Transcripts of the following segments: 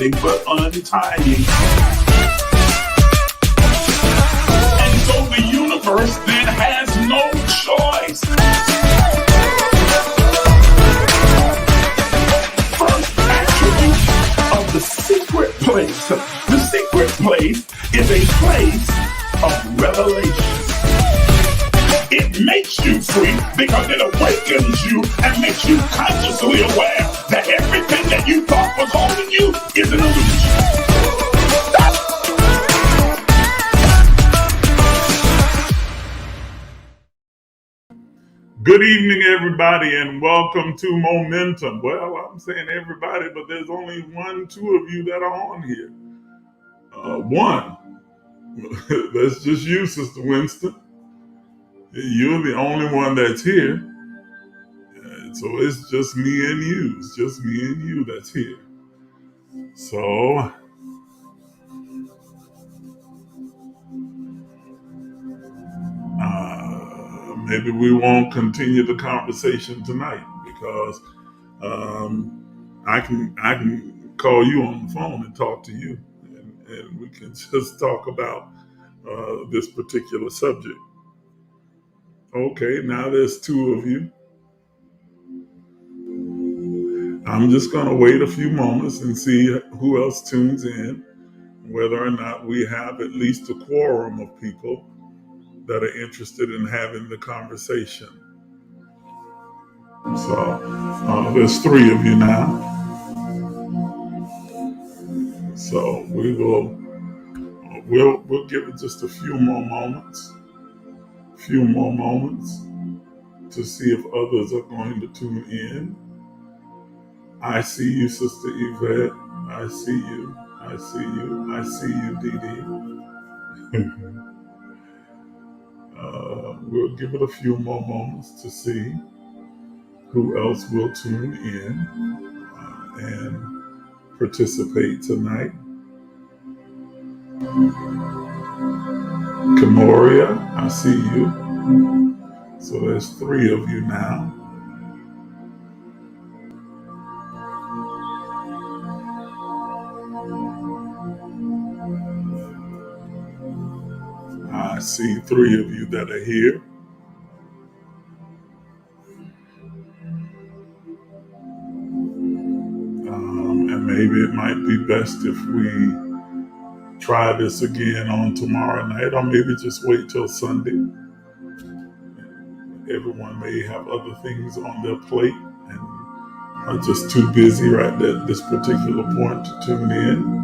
nothing but untying. And so the universe then has no choice. First attribute of the secret place. The secret place is a place of revelation. It makes you free because it awakens you and makes you consciously aware that everything that you thought was holding you is an illusion. Good evening, everybody, and welcome to Momentum. Well, I'm saying everybody, but there's only two of you that are on here. One, that's just you, Sister Winston. You're the only one that's here. So it's just me and you. It's just me and you that's here. So maybe we won't continue the conversation tonight because I can call you on the phone and talk to you, and we can just talk about this particular subject. Okay, now there's two of you. I'm just going to wait a few moments and see who else tunes in, whether or not we have at least a quorum of people that are interested in having the conversation. So there's three of you now. So we'll give it just a few more moments to see if others are going to tune in. I see you, Sister Yvette. I see you. I see you. I see you, Dee Dee. We'll give it a few more moments to see who else will tune in and participate tonight. Kamoria, I see you. So there's three of you now. I see three of you that are here. And maybe it might be best if we try this again on tomorrow night, or maybe just wait till Sunday. Everyone may have other things on their plate and are just too busy right at this particular point to tune in.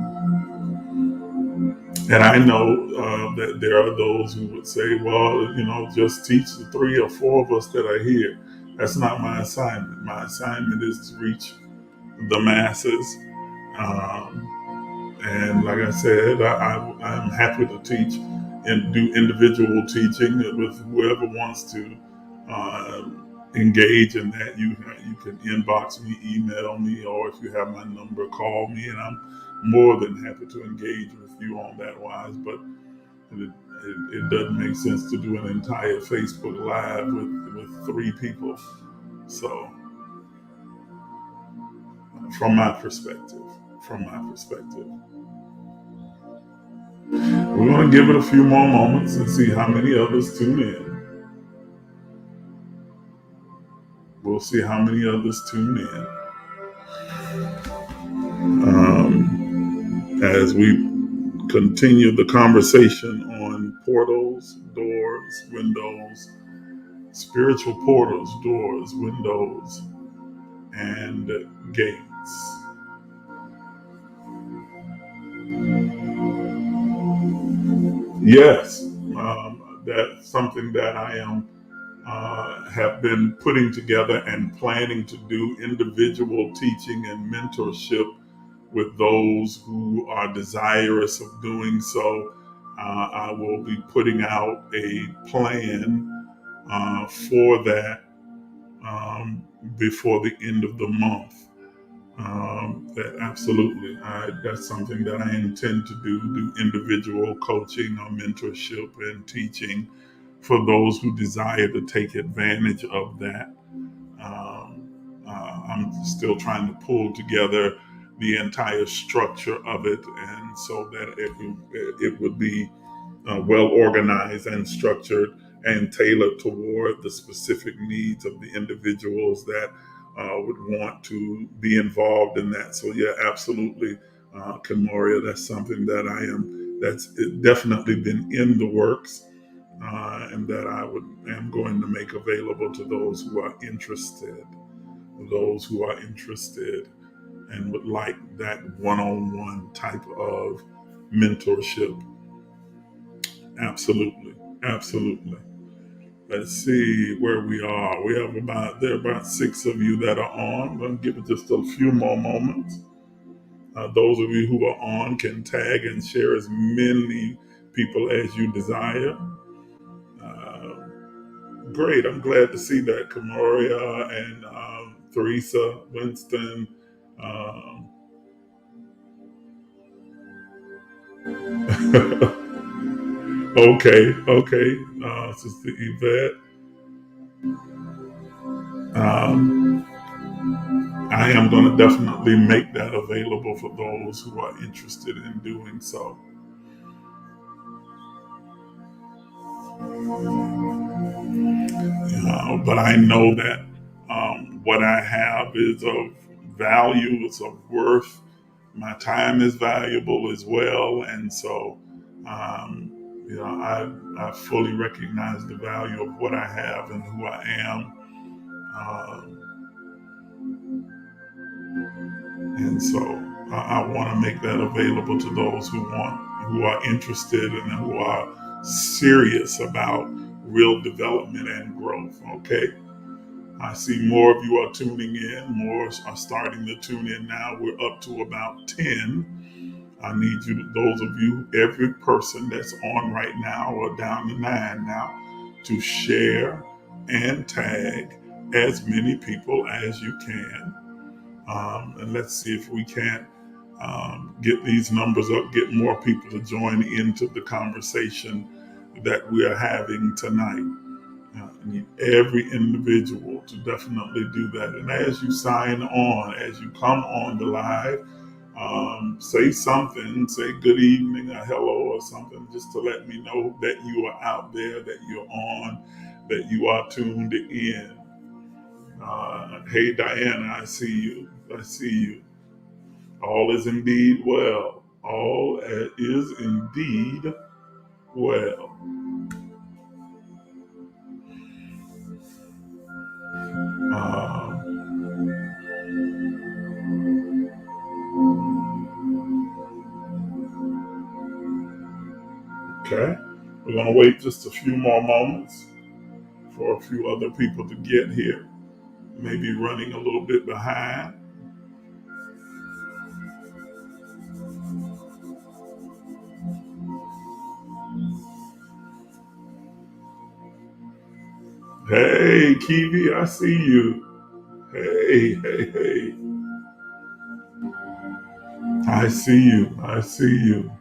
And I know that there are those who would say, well, just teach the 3 or 4 of us that are here. That's not my assignment. My assignment is to reach the masses. And like I said, I'm happy to teach and do individual teaching with whoever wants to engage in that. You can inbox me, email me, or if you have my number, call me, and I'm more than happy to engage with you on that wise. But it doesn't make sense to do an entire Facebook Live with 3 people. So from my perspective, we're going to give it a few more moments and see how many others tune in. We'll see how many others tune in. As we continue the conversation on portals, doors, windows, spiritual portals, doors, windows, and gates. Yes, that's something that I am have been putting together and planning to do individual teaching and mentorship with those who are desirous of doing so. I will be putting out a plan for that before the end of the month. Absolutely, that's something that I intend to do individual coaching or mentorship and teaching for those who desire to take advantage of that. I'm still trying to pull together the entire structure of it, and so that it would be well organized and structured and tailored toward the specific needs of the individuals that would want to be involved in that. So yeah, absolutely, Kamoria, that's something that that's definitely been in the works, and that am going to make available to those who are interested, and would like that one-on-one type of mentorship. Absolutely, absolutely. Let's see where we are. There are about 6 of you that are on. I'm going to give it just a few more moments. Those of you who are on can tag and share as many people as you desire. Uh, Great. I'm glad to see that Kamoria and Theresa, Winston. Um, okay. Sister Yvette. Um, I am going to definitely make that available for those who are interested in doing so. But I know that what I have is of value, it's of worth. My time is valuable as well, and so um, I fully recognize the value of what I have and who I am. And so I want to make that available to those who are interested and who are serious about real development and growth. Okay. I see more of you are tuning in, more are starting to tune in now. We're up to about 10. I need those of you, every person that's on right now or down to 9 now, to share and tag as many people as you can. And let's see if we can't get these numbers up, get more people to join into the conversation that we are having tonight. I need every individual to definitely do that. And as you sign on, as you come on the live, say something, say good evening or hello or something, just to let me know that you are out there, that you're on, that you are tuned in. Hey, Diana, I see you. I see you. All is indeed well. All is indeed well. Um, okay. We're going to wait just a few more moments for a few other people to get here. Maybe running a little bit behind. Hey, Kiwi, I see you. Hey. I see you. I see you.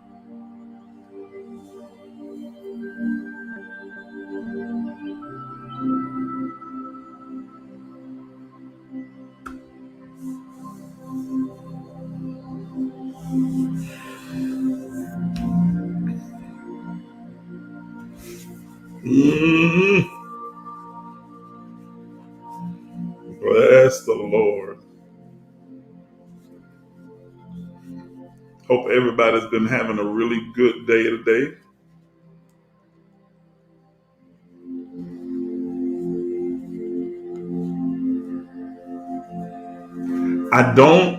Mm, bless the Lord. Hope everybody's been having a really good day today. I don't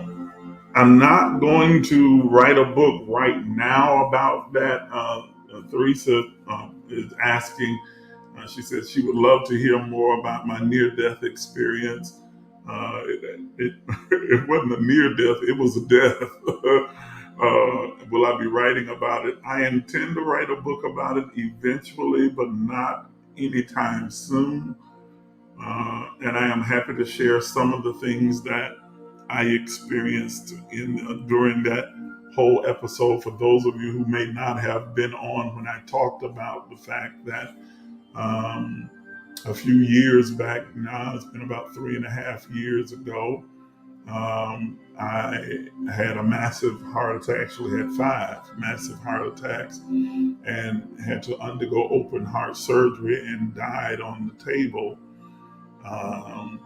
I'm not going to write a book right now about that. Theresa is asking. She says she would love to hear more about my near-death experience. It it wasn't a near-death; it was a death. Will I be writing about it? I intend to write a book about it eventually, but not anytime soon. And I am happy to share some of the things that I experienced during that whole episode. For those of you who may not have been on when I talked about the fact that um, a few years back now, it's been about 3.5 years ago, I had a massive heart attack, actually had 5 massive heart attacks, and had to undergo open heart surgery and died on the table. Um,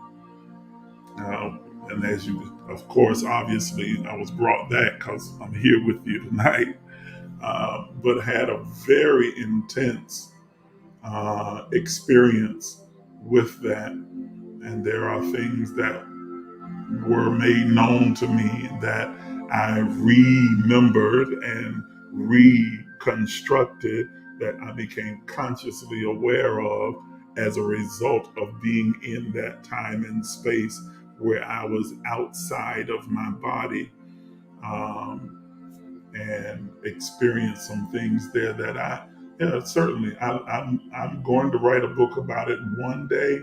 uh, and as you, of course, obviously, I was brought back because I'm here with you tonight, but had a very intense experience with that. And there are things that were made known to me that I remembered and reconstructed, that I became consciously aware of as a result of being in that time and space where I was outside of my body, um, and experienced some things there that certainly, I'm going to write a book about it one day,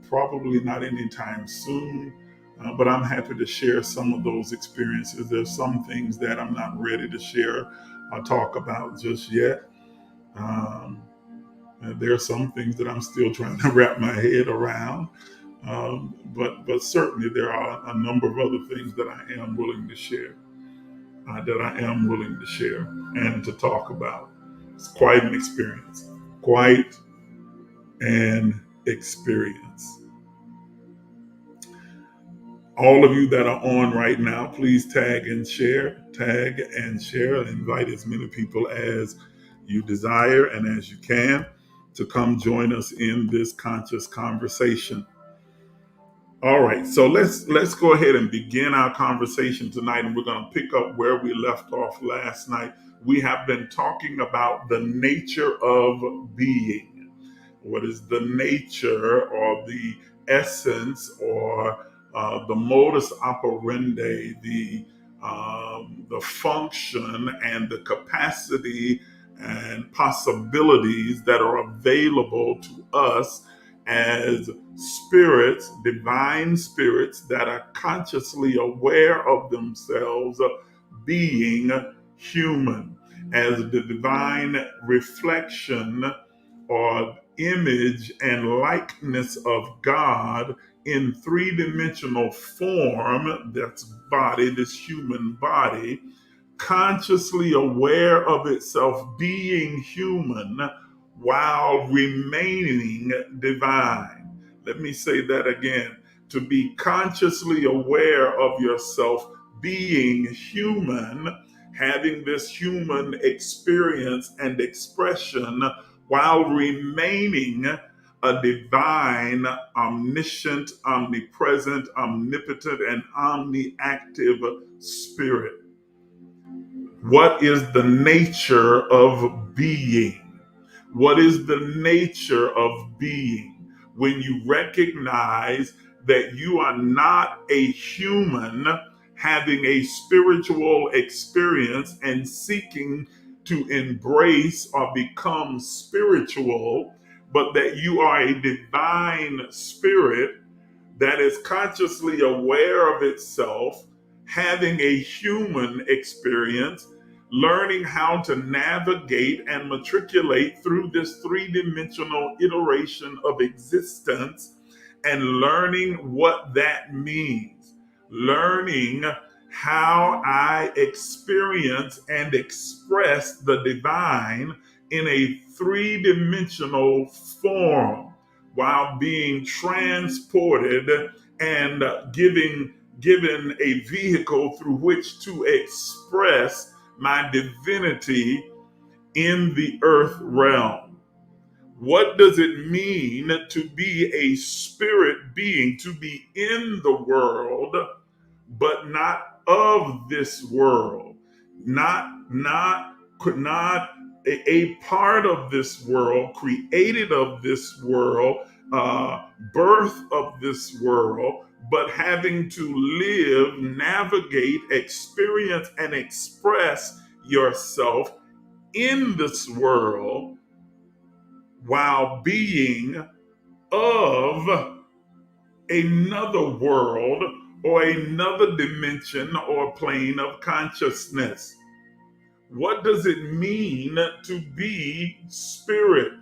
probably not anytime soon, but I'm happy to share some of those experiences. There's some things that I'm not ready to share or talk about just yet. Um, there are some things that I'm still trying to wrap my head around, but certainly there are a number of other things that I am willing to share. That I am willing to share and to talk about. It's quite an experience. Quite an experience. All of you that are on right now, please tag and share. Tag and share, and invite as many people as you desire and as you can to come join us in this conscious conversation. All right, so let's go ahead and begin our conversation tonight, and we're going to pick up where we left off last night. We have been talking about the nature of being. What is the nature or the essence or the modus operandi, the function and the capacity and possibilities that are available to us as spirits, divine spirits that are consciously aware of themselves being human, as the divine reflection or image and likeness of God in three-dimensional form, that's body, this human body, consciously aware of itself being human while remaining divine. Let me say that again. To be consciously aware of yourself being human, having this human experience and expression while remaining a divine, omniscient, omnipresent, omnipotent, and omniactive spirit. What is the nature of being? What is the nature of being? When you recognize that you are not a human having a spiritual experience and seeking to embrace or become spiritual, but that you are a divine spirit that is consciously aware of itself, having a human experience, learning how to navigate and matriculate through this three-dimensional iteration of existence, and learning what that means, learning how I experience and express the divine in a three-dimensional form while being transported and given a vehicle through which to express my divinity in the earth realm. What does it mean to be a spirit being, to be in the world, but not of this world, not a part of this world, created of this world, birth of this world, but having to live, navigate, experience, and express yourself in this world while being of another world or another dimension or plane of consciousness. What does it mean to be spirit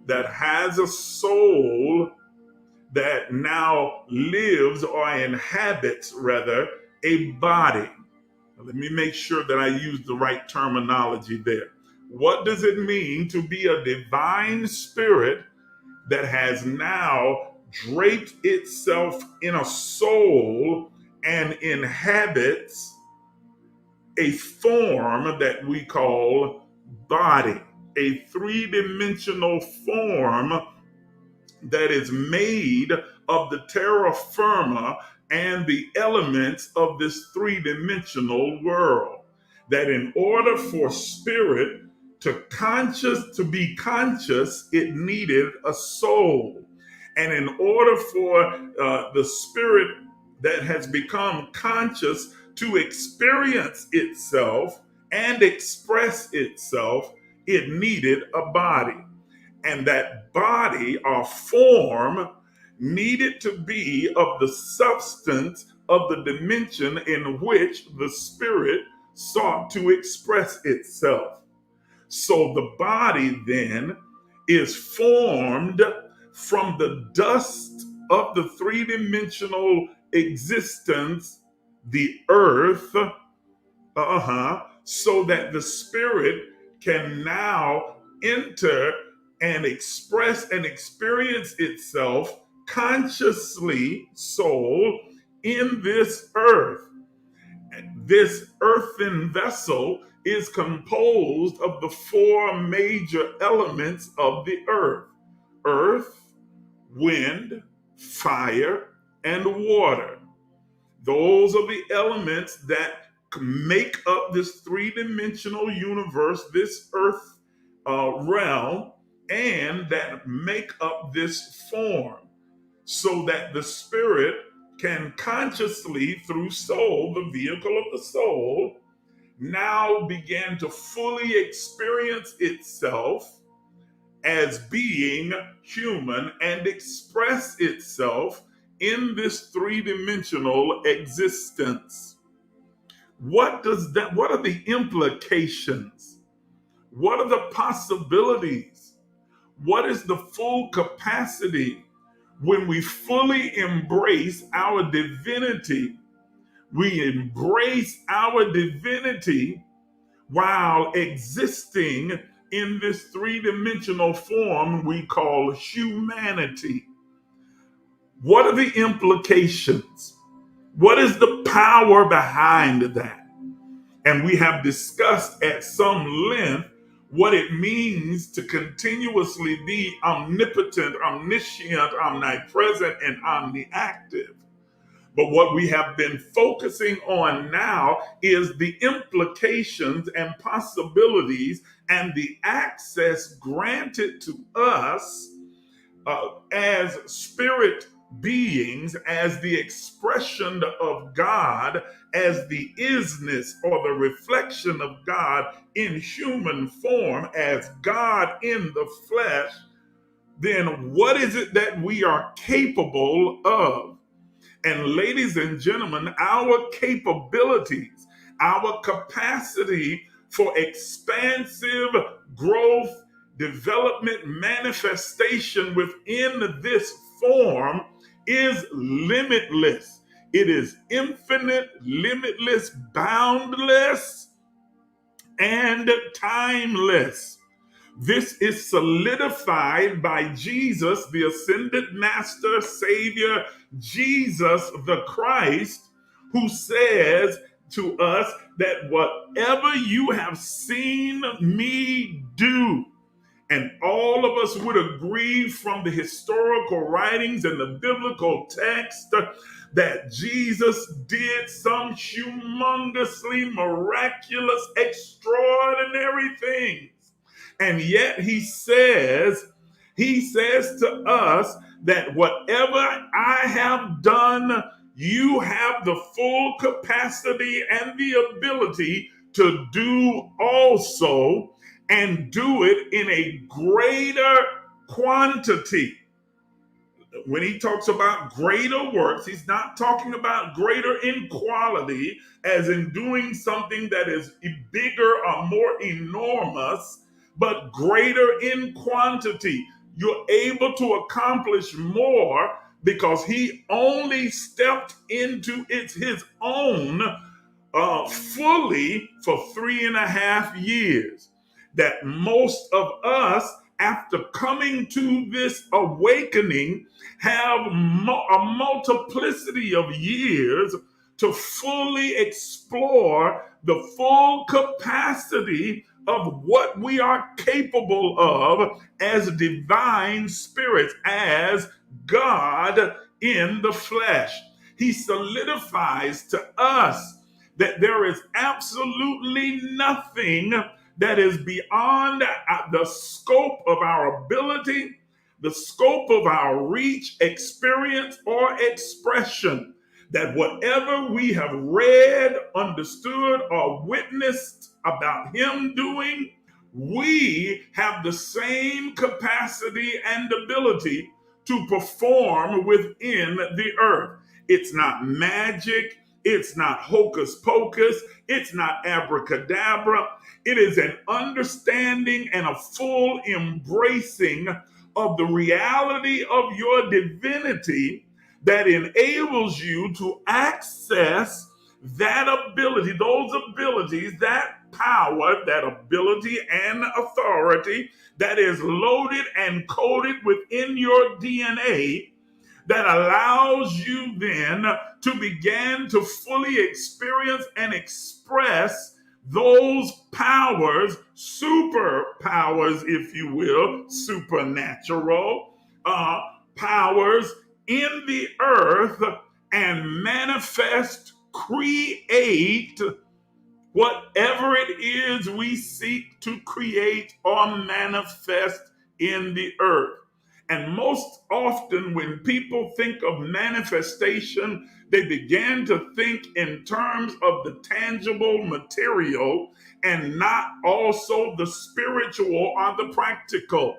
that has a soul that now lives or inhabits, rather, a body. Let me make sure that I use the right terminology there. What does it mean to be a divine spirit that has now draped itself in a soul and inhabits a form that we call body, a three-dimensional form that is made of the terra firma and the elements of this three-dimensional world? That in order for spirit to be conscious, it needed a soul. And in order for the spirit that has become conscious to experience itself and express itself, it needed a body. And that body or form needed to be of the substance of the dimension in which the spirit sought to express itself. So the body then is formed from the dust of the three-dimensional existence, the earth, so that the spirit can now enter and express and experience itself consciously, soul, in this earth. This earthen vessel is composed of the four major elements of the earth: earth, wind, fire, and water. Those are the elements that make up this three-dimensional universe, this earth realm, and that make up this form, so that the spirit can consciously, through soul, the vehicle of the soul, now begin to fully experience itself as being human and express itself in this three-dimensional existence. What are the implications? What are the possibilities? What is the full capacity when we fully embrace our divinity? We embrace our divinity while existing in this three-dimensional form we call humanity. What are the implications? What is the power behind that? And we have discussed at some length what it means to continuously be omnipotent, omniscient, omnipresent, and omniactive. But what we have been focusing on now is the implications and possibilities and the access granted to us as spirit beings, as the expression of God, as the isness or the reflection of God in human form, as God in the flesh. Then what is it that we are capable of? And ladies and gentlemen, our capabilities, our capacity for expansive growth, development, manifestation within this form is limitless. It is infinite, limitless, boundless, and timeless. This is solidified by Jesus, the ascended Master, Savior, Jesus the Christ, who says to us that whatever you have seen me do, and all of us would agree from the historical writings and the biblical text that Jesus did some humongously miraculous, extraordinary things. And yet he says to us that whatever I have done, you have the full capacity and the ability to do also, and do it in a greater quantity. When he talks about greater works, he's not talking about greater in quality, as in doing something that is bigger or more enormous, but greater in quantity. You're able to accomplish more because he only stepped into his own fully for 3.5 years. That most of us, after coming to this awakening, have a multiplicity of years to fully explore the full capacity of what we are capable of as divine spirits, as God in the flesh. He solidifies to us that there is absolutely nothing that is beyond the scope of our ability, the scope of our reach, experience, or expression. That whatever we have read, understood, or witnessed about him doing, we have the same capacity and ability to perform within the earth. It's not magic. It's not hocus pocus. It's not abracadabra. It is an understanding and a full embracing of the reality of your divinity that enables you to access that ability, those abilities, that power, that ability and authority that is loaded and coded within your DNA, that allows you then to begin to fully experience and express those powers, superpowers, if you will, supernatural powers in the earth, and manifest, create whatever it is we seek to create or manifest in the earth. And most often, when people think of manifestation, they begin to think in terms of the tangible material and not also the spiritual or the practical.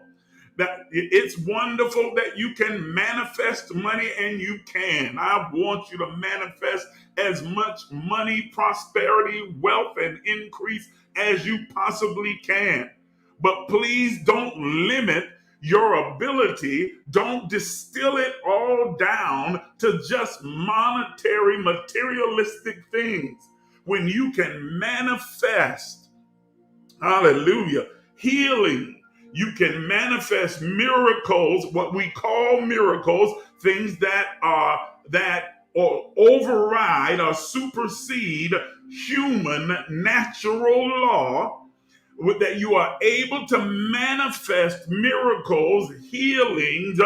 That it's wonderful that you can manifest money, and you can. I want you to manifest as much money, prosperity, wealth, and increase as you possibly can. But please don't limit your ability. Don't distill it all down to just monetary, materialistic things. When you can manifest, hallelujah, healing, you can manifest miracles, what we call miracles, things that or override or supersede human natural law, that you are able to manifest miracles, healings,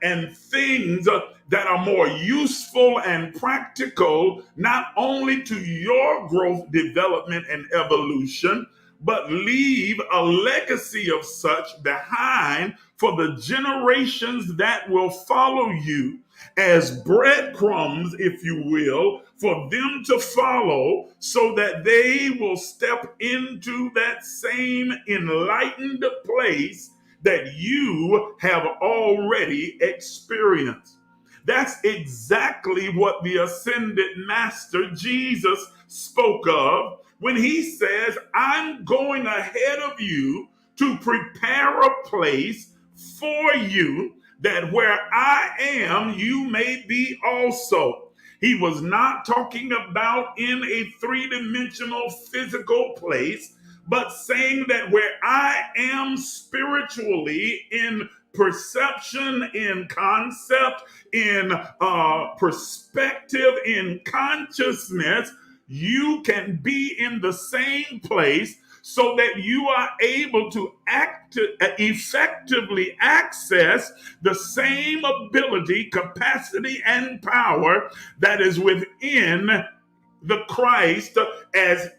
and things that are more useful and practical, not only to your growth, development, and evolution, but leave a legacy of such behind for the generations that will follow you, as breadcrumbs, if you will, for them to follow, so that they will step into that same enlightened place that you have already experienced. That's exactly what the ascended master Jesus spoke of when he says, I'm going ahead of you to prepare a place for you, that where I am, you may be also. He was not talking about in a three-dimensional physical place, but saying that where I am spiritually, in perception, in concept, in perspective, in consciousness, you can be in the same place, so that you are able to effectively access the same ability, capacity, and power that is within the Christ, as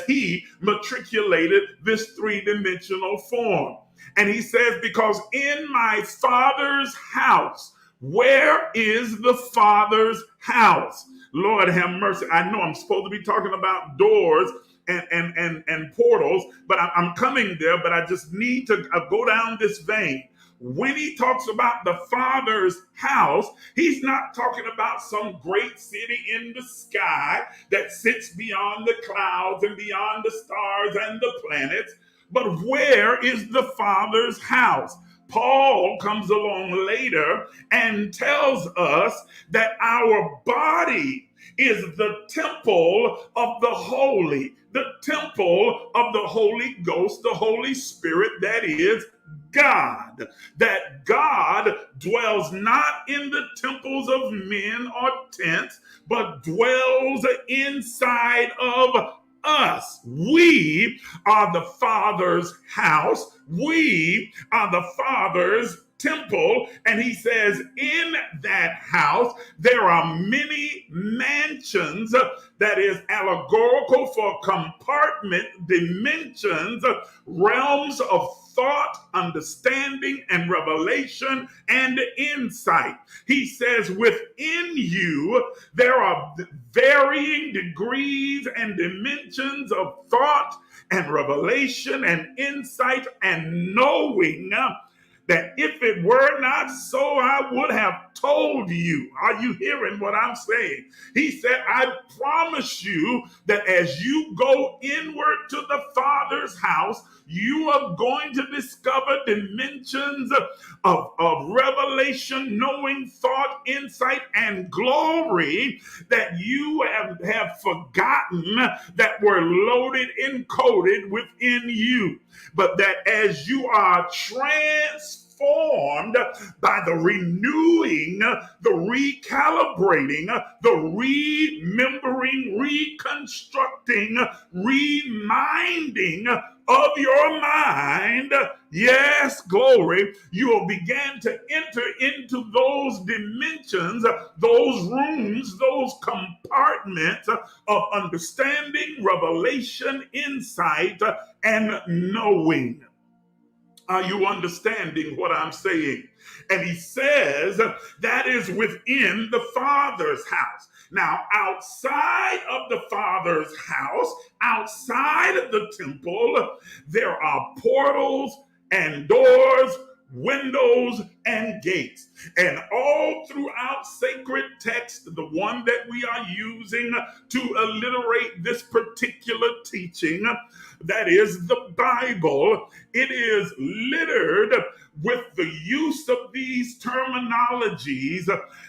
he matriculated this three-dimensional form. And he says, because in my Father's house, where is the Father's house? Lord have mercy. I know I'm supposed to be talking about doors and portals, but I'm coming there, but I just need to go down this vein. When he talks about the Father's house, he's not talking about some great city in the sky that sits beyond the clouds and beyond the stars and the planets. But where is the Father's house? Paul comes along later and tells us that our body is the temple of the holy, the temple of the Holy Ghost, the Holy Spirit, that is God. That God dwells not in the temples of men or tents, but dwells inside of us. We are the Father's house. We are the Father's temple. And he says, in that house, there are many mansions, that is allegorical for compartment, dimensions, realms of thought, understanding, and revelation and insight. He says, within you, there are varying degrees and dimensions of thought and revelation and insight and knowing, that if it were not so, I would have told you. Are you hearing what I'm saying? He said, I promise you that as you go inward to the Father's house, you are going to discover dimensions of revelation, knowing, thought, insight, and glory that you have forgotten, that were loaded, encoded within you. But that as you are transformed by the renewing, the recalibrating, the remembering, reconstructing, reminding of your mind, yes, glory, you will begin to enter into those dimensions, those rooms, those compartments of understanding, revelation, insight, and knowing. Are you understanding what I'm saying? And he says that is within the Father's house. Now, outside of the Father's house, outside of the temple, there are portals and doors, windows and gates. And all throughout sacred text, the one that we are using to alliterate this particular teaching, that is the Bible, it is littered with the use of these terminologies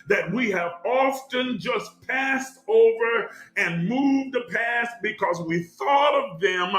that we have often just passed over and moved past because we thought of them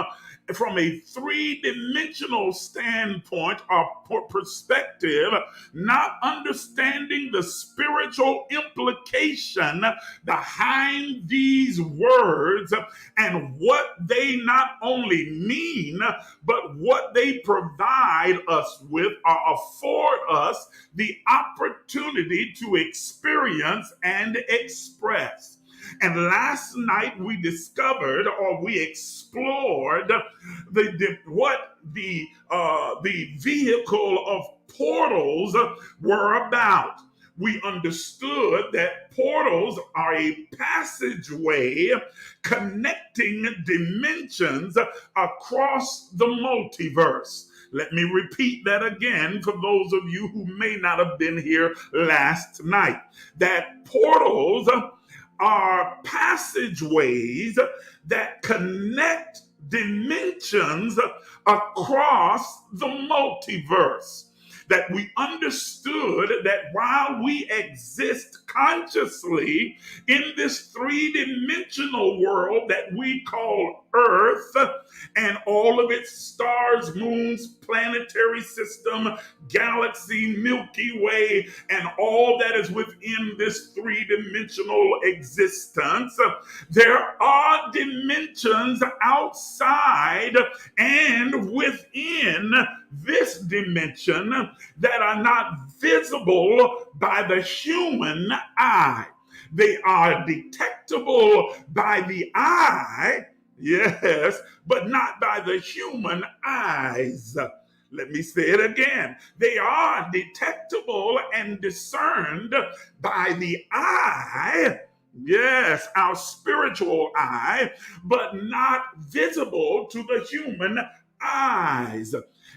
from a three-dimensional standpoint or perspective, not understanding the spiritual implication behind these words and what they not only mean, but what they provide us with or afford us the opportunity to experience and express. And last night we discovered, or we explored, what the vehicle of portals were about. We understood that portals are a passageway connecting dimensions across the multiverse. Let me repeat that again for those of you who may not have been here last night. That portals are passageways that connect dimensions across the multiverse. That we understood that while we exist consciously in this three-dimensional world that we call Earth and all of its stars, moons, planetary system, galaxy, Milky Way, and all that is within this three-dimensional existence, there are dimensions outside and within this dimension that are not visible by the human eye. They are detectable by the eye, yes, but not by the human eyes. Let me say it again. They are detectable and discerned by the eye, yes, our spiritual eye, but not visible to the human eyes.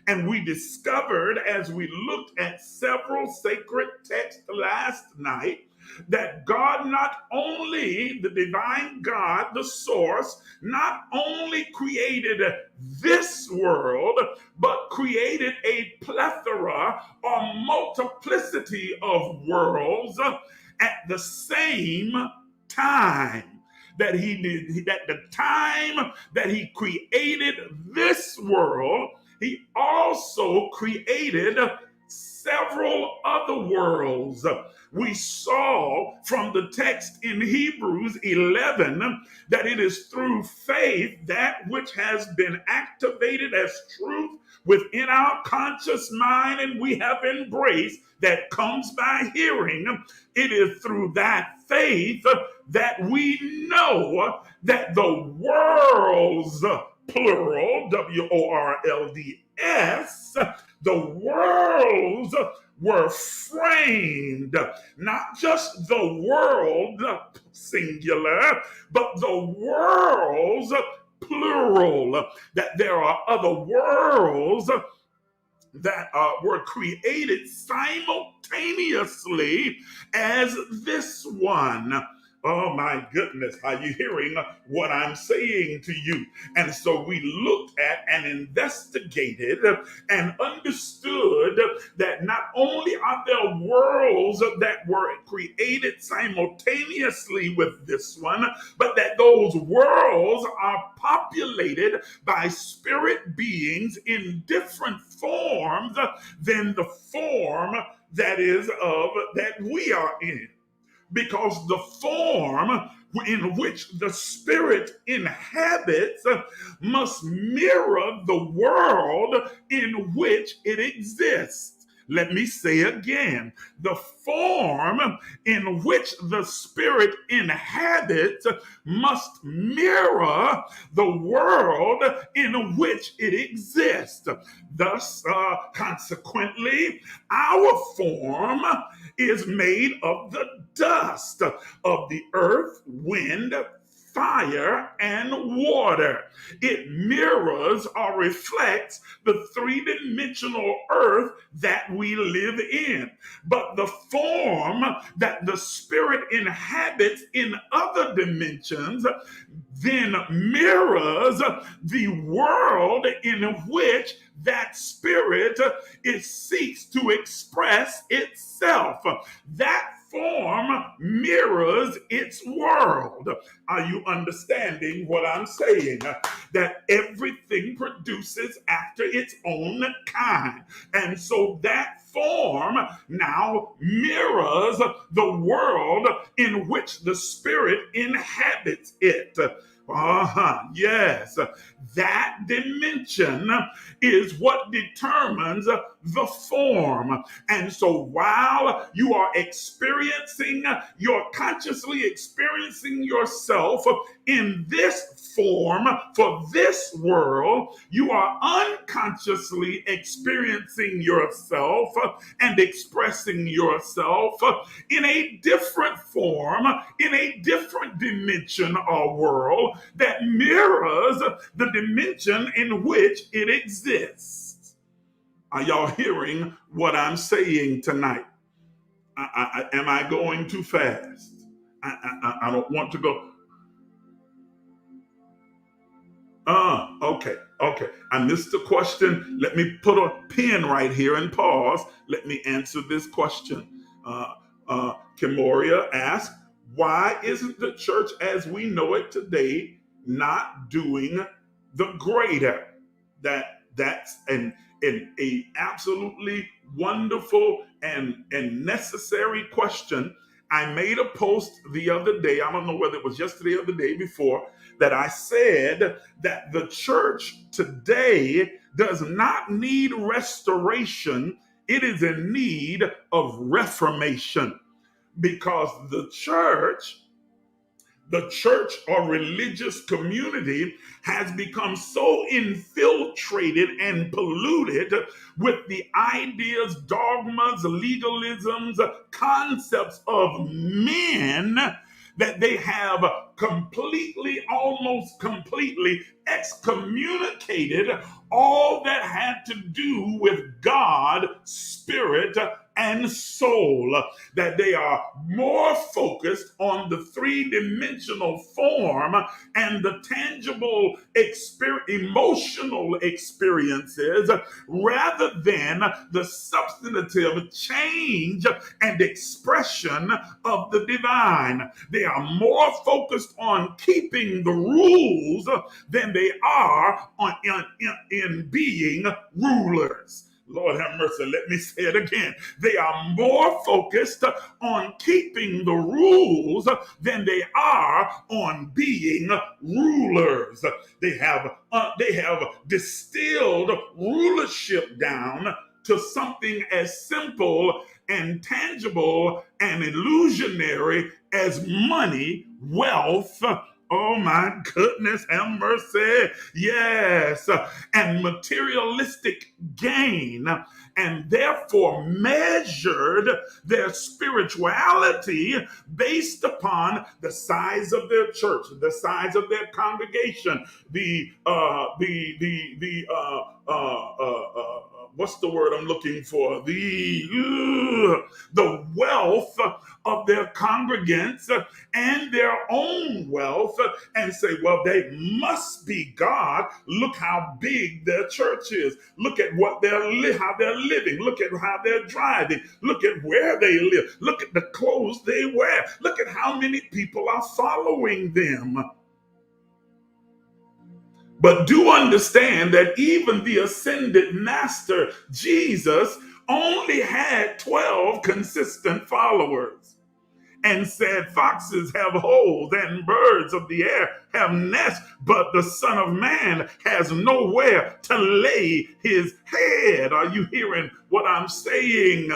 And we discovered as we looked at several sacred texts last night that God, not only the divine God, the source, not only created this world, but created a plethora or multiplicity of worlds at the same time. That he did, that the time that he created this world, he also created several other worlds. We saw from the text in Hebrews 11 that it is through faith that which has been activated as truth within our conscious mind and we have embraced, that comes by hearing. It is through that faith that we know that the worlds, plural, WORLDS, the worlds were framed, not just the world, singular, but the worlds, plural, that there are other worlds that were created simultaneously as this one. Oh my goodness, are you hearing what I'm saying to you? And so we looked at and investigated and understood that not only are there worlds that were created simultaneously with this one, but that those worlds are populated by spirit beings in different forms than the form that is of that we are in. Because the form in which the spirit inhabits must mirror the world in which it exists. Let me say again, the form in which the spirit inhabits must mirror the world in which it exists. Thus, consequently, our form is made of the dust of the earth, wind, fire, and water. It mirrors or reflects the three-dimensional earth that we live in. But the form that the spirit inhabits in other dimensions then mirrors the world in which that spirit seeks to express itself. That form mirrors its world. Are you understanding what I'm saying? That everything produces after its own kind. And so that form now mirrors the world in which the spirit inhabits it. Yes. That dimension is what determines the form. And so while you are you're consciously experiencing yourself in this form for this world, you are unconsciously experiencing yourself and expressing yourself in a different form, in a different dimension or world that mirrors the dimension in which it exists. Are y'all hearing what I'm saying tonight? Am I going too fast? I don't want to go. Okay. I missed the question. Let me put a pin right here and pause. Let me answer this question. Kimoria asked, why isn't the church as we know it today not doing the greater? That's an absolutely wonderful and necessary question. I made a post the other day, I don't know whether it was yesterday or the day before, that I said that the church today does not need restoration, it is in need of reformation. Because the church or religious community has become so infiltrated and polluted with the ideas, dogmas, legalisms, concepts of men that they have almost completely excommunicated all that had to do with God, spirit, and soul. That they are more focused on the three-dimensional form and the tangible emotional experiences rather than the substantive change and expression of the divine. They are more focused on keeping the rules than they are in being rulers. Lord have mercy, let me say it again. They are more focused on keeping the rules than they are on being rulers. They have distilled rulership down to something as simple and tangible and illusionary as money, wealth. Oh my goodness, have mercy. Yes. And materialistic gain, and therefore measured their spirituality based upon the size of their church, the size of their congregation, what's the word I'm looking for? The wealth of their congregants and their own wealth, and say, well, they must be God. Look how big their church is. Look at what how they're living. Look at how they're driving. Look at where they live. Look at the clothes they wear. Look at how many people are following them. But do understand that even the ascended master, Jesus, only had 12 consistent followers, and said, foxes have holes and birds of the air have nests, but the Son of Man has nowhere to lay his head. Are you hearing what I'm saying?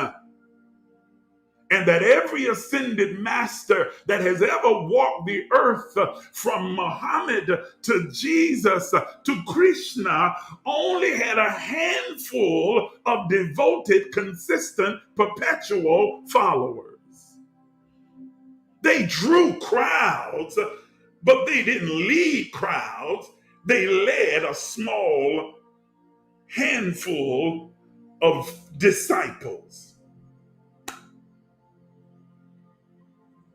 And that every ascended master that has ever walked the earth, from Muhammad to Jesus to Krishna, only had a handful of devoted, consistent, perpetual followers. They drew crowds, but they didn't lead crowds. They led a small handful of disciples.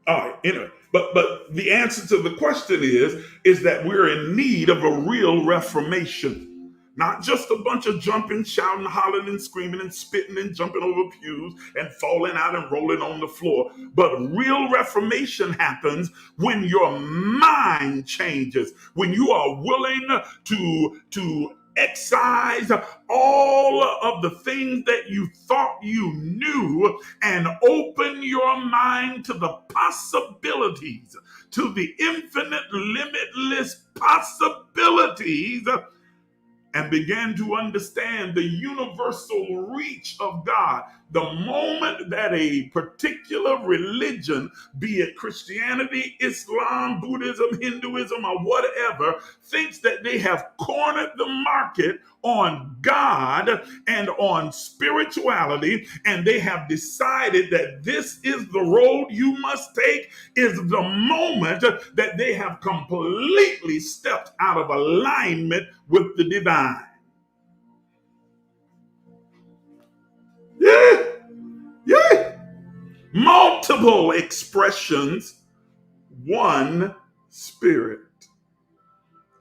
All right, anyway, but the answer to the question is that we're in need of a real reformation. Not just a bunch of jumping, shouting, hollering, and screaming, and spitting, and jumping over pews, and falling out and rolling on the floor. But real reformation happens when your mind changes, when you are willing to excise all of the things that you thought you knew and open your mind to the possibilities, to the infinite, limitless possibilities, and began to understand the universal reach of God. The moment that a particular religion, be it Christianity, Islam, Buddhism, Hinduism, or whatever, thinks that they have cornered the market on God and on spirituality, and they have decided that this is the road you must take, is the moment that they have completely stepped out of alignment with the divine. Yeah. Multiple expressions, one spirit.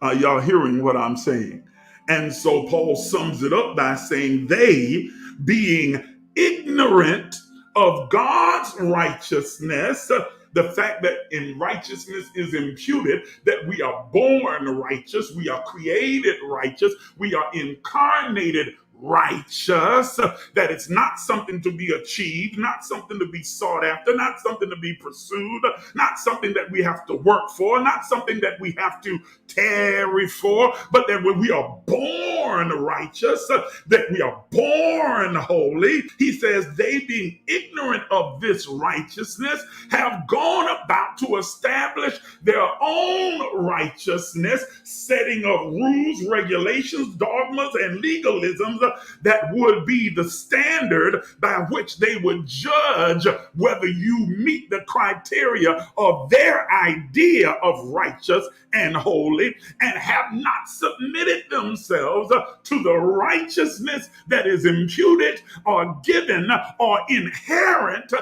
Are y'all hearing what I'm saying? And so Paul sums it up by saying, they, being ignorant of God's righteousness, the fact that in righteousness is imputed, that we are born righteous, we are created righteous, we are incarnated righteous, that it's not something to be achieved, not something to be sought after, not something to be pursued, not something that we have to work for, not something that we have to tarry for, but that when we are born righteous, that we are born holy. He says, they being ignorant of this righteousness have gone about to establish their own righteousness, setting up rules, regulations, dogmas, and legalisms that would be the standard by which they would judge whether you meet the criteria of their idea of righteous and holy, and have not submitted themselves to the righteousness that is imputed or given or inherent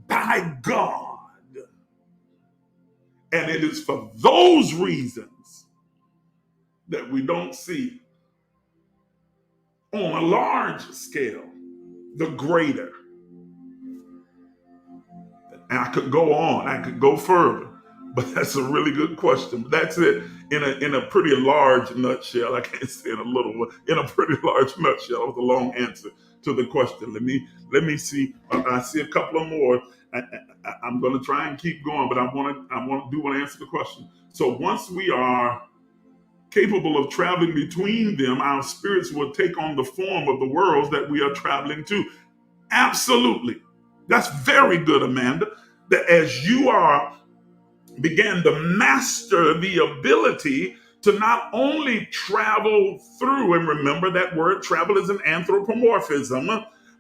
by God. And it is for those reasons that we don't see on a large scale the greater. And I could go on, I could go further, but that's a really good question. But that's it in a pretty large nutshell. I can't say in a little one, in a pretty large nutshell. It was a long answer to the question. Let me see. I see a couple of more. I'm going to try and keep going, but I want to answer the question. So once we are capable of traveling between them, our spirits will take on the form of the worlds that we are traveling to. Absolutely. That's very good, Amanda. That as you began to master the ability to not only travel through, and remember that word travel is an anthropomorphism,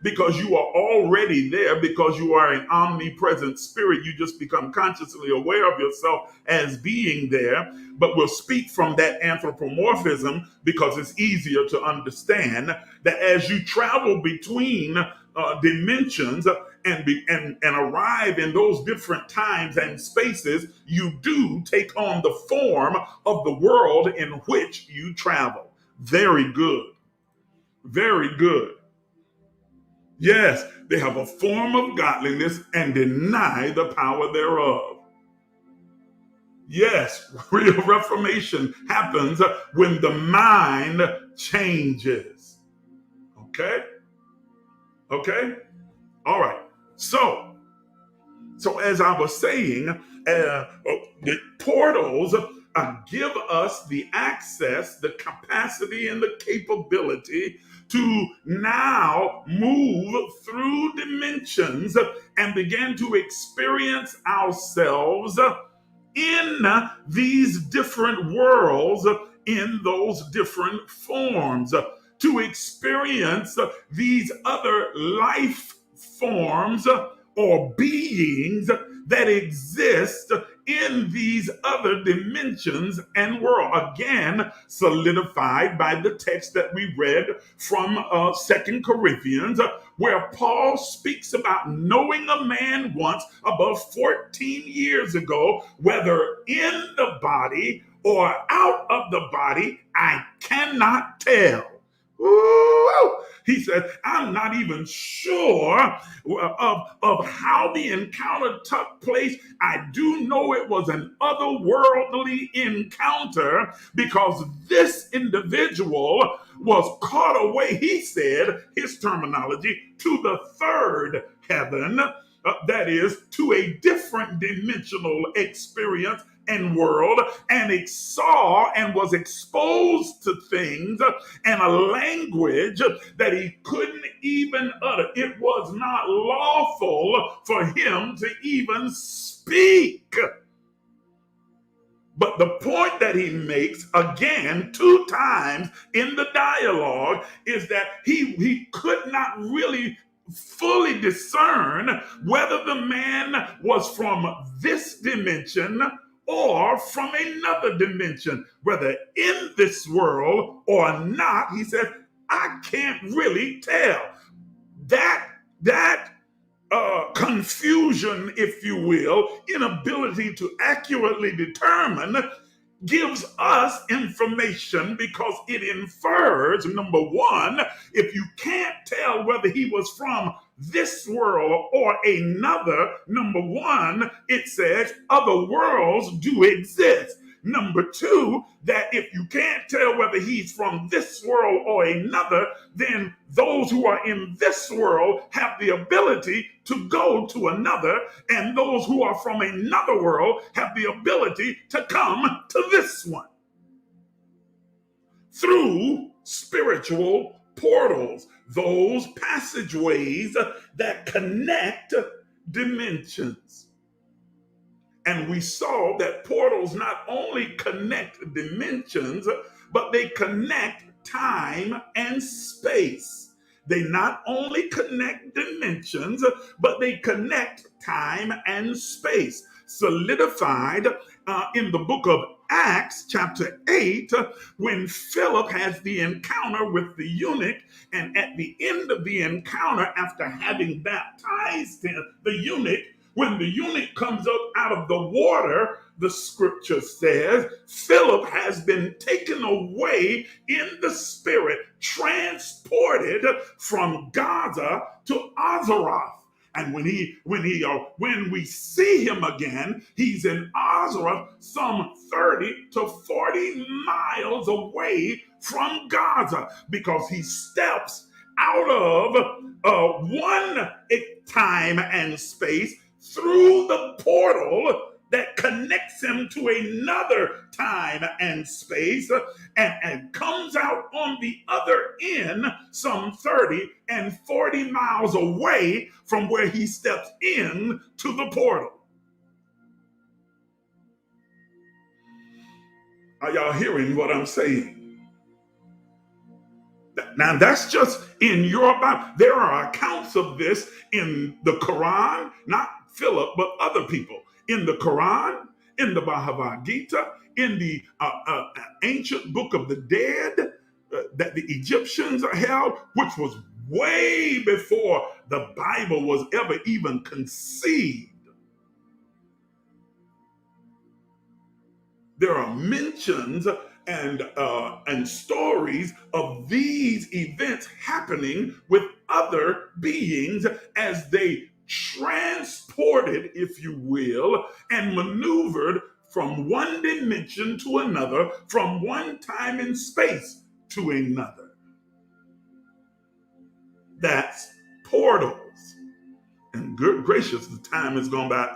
because you are already there, because you are an omnipresent spirit. You just become consciously aware of yourself as being there. But we'll speak from that anthropomorphism because it's easier to understand that as you travel between dimensions and arrive in those different times and spaces, you do take on the form of the world in which you travel. Very good. Very good. Yes, they have a form of godliness and deny the power thereof. Yes, real reformation happens when the mind changes. Okay? Okay? All right. So as I was saying, the portals give us the access, the capacity, and the capability to now move through dimensions and begin to experience ourselves in these different worlds, in those different forms, to experience these other life forms or beings that exist in these other dimensions and world. Again, solidified by the text that we read from 2 Corinthians, where Paul speaks about knowing a man once above 14 years ago, whether in the body or out of the body, I cannot tell. Ooh. He said, I'm not even sure of how the encounter took place. I do know it was an otherworldly encounter because this individual was caught away, he said, his terminology, to the third heaven, that is, to a different dimensional experience and world, and it saw and was exposed to things and a language that he couldn't even utter. It was not lawful for him to even speak. But the point that he makes, again, 2 times in the dialogue, is that he could not really fully discern whether the man was from this dimension or from another dimension, whether in this world or not. He said, I can't really tell. That confusion, if you will, inability to accurately determine, gives us information because it infers, number one, if you can't tell whether he was from this world or another, number one, it says other worlds do exist. Number two, that if you can't tell whether he's from this world or another, then those who are in this world have the ability to go to another, and those who are from another world have the ability to come to this one through spiritual portals, those passageways that connect dimensions. And we saw that portals not only connect dimensions, but they connect time and space. They not only connect dimensions, but they connect time and space. Solidified in the book of Acts, chapter 8, when Philip has the encounter with the eunuch, and at the end of the encounter, after having baptized him, the eunuch, when the eunuch comes up out of the water, the scripture says, Philip has been taken away in the spirit, transported from Gaza to Azaroth. And when we see him again, he's in Azaroth, some 30 to 40 miles away from Gaza, because he steps out of one time and space through the portal that connects him to another time and space, and comes out on the other end some 30 and 40 miles away from where he steps in to the portal. Are y'all hearing what I'm saying? Now, that's just in your Bible. There are accounts of this in the Quran, not Philip, but other people. In the Quran, in the Bhagavad Gita, in the ancient book of the dead that the Egyptians held, which was way before the Bible was ever even conceived. There are mentions and stories of these events happening with other beings as they transported, if you will, and maneuvered from one dimension to another, from one time and space to another. That's portals. And good gracious, the time has gone by,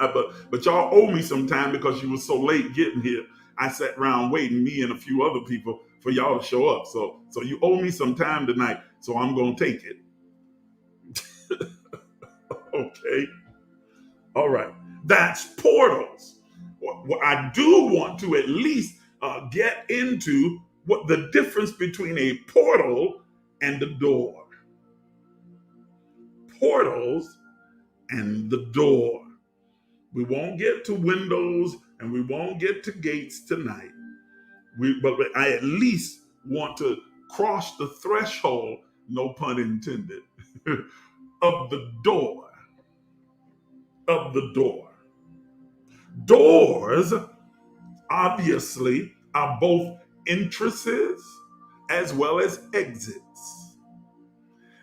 but y'all owe me some time because you were so late getting here. I sat around waiting, me and a few other people, for y'all to show up. So you owe me some time tonight, so I'm going to take it. Okay. All right. That's portals. What I do want to at least get into what the difference between a portal and a door. Portals and the door. We won't get to windows and we won't get to gates tonight. But I at least want to cross the threshold, no pun intended, of the door. Of the door. Doors, obviously, are both entrances as well as exits.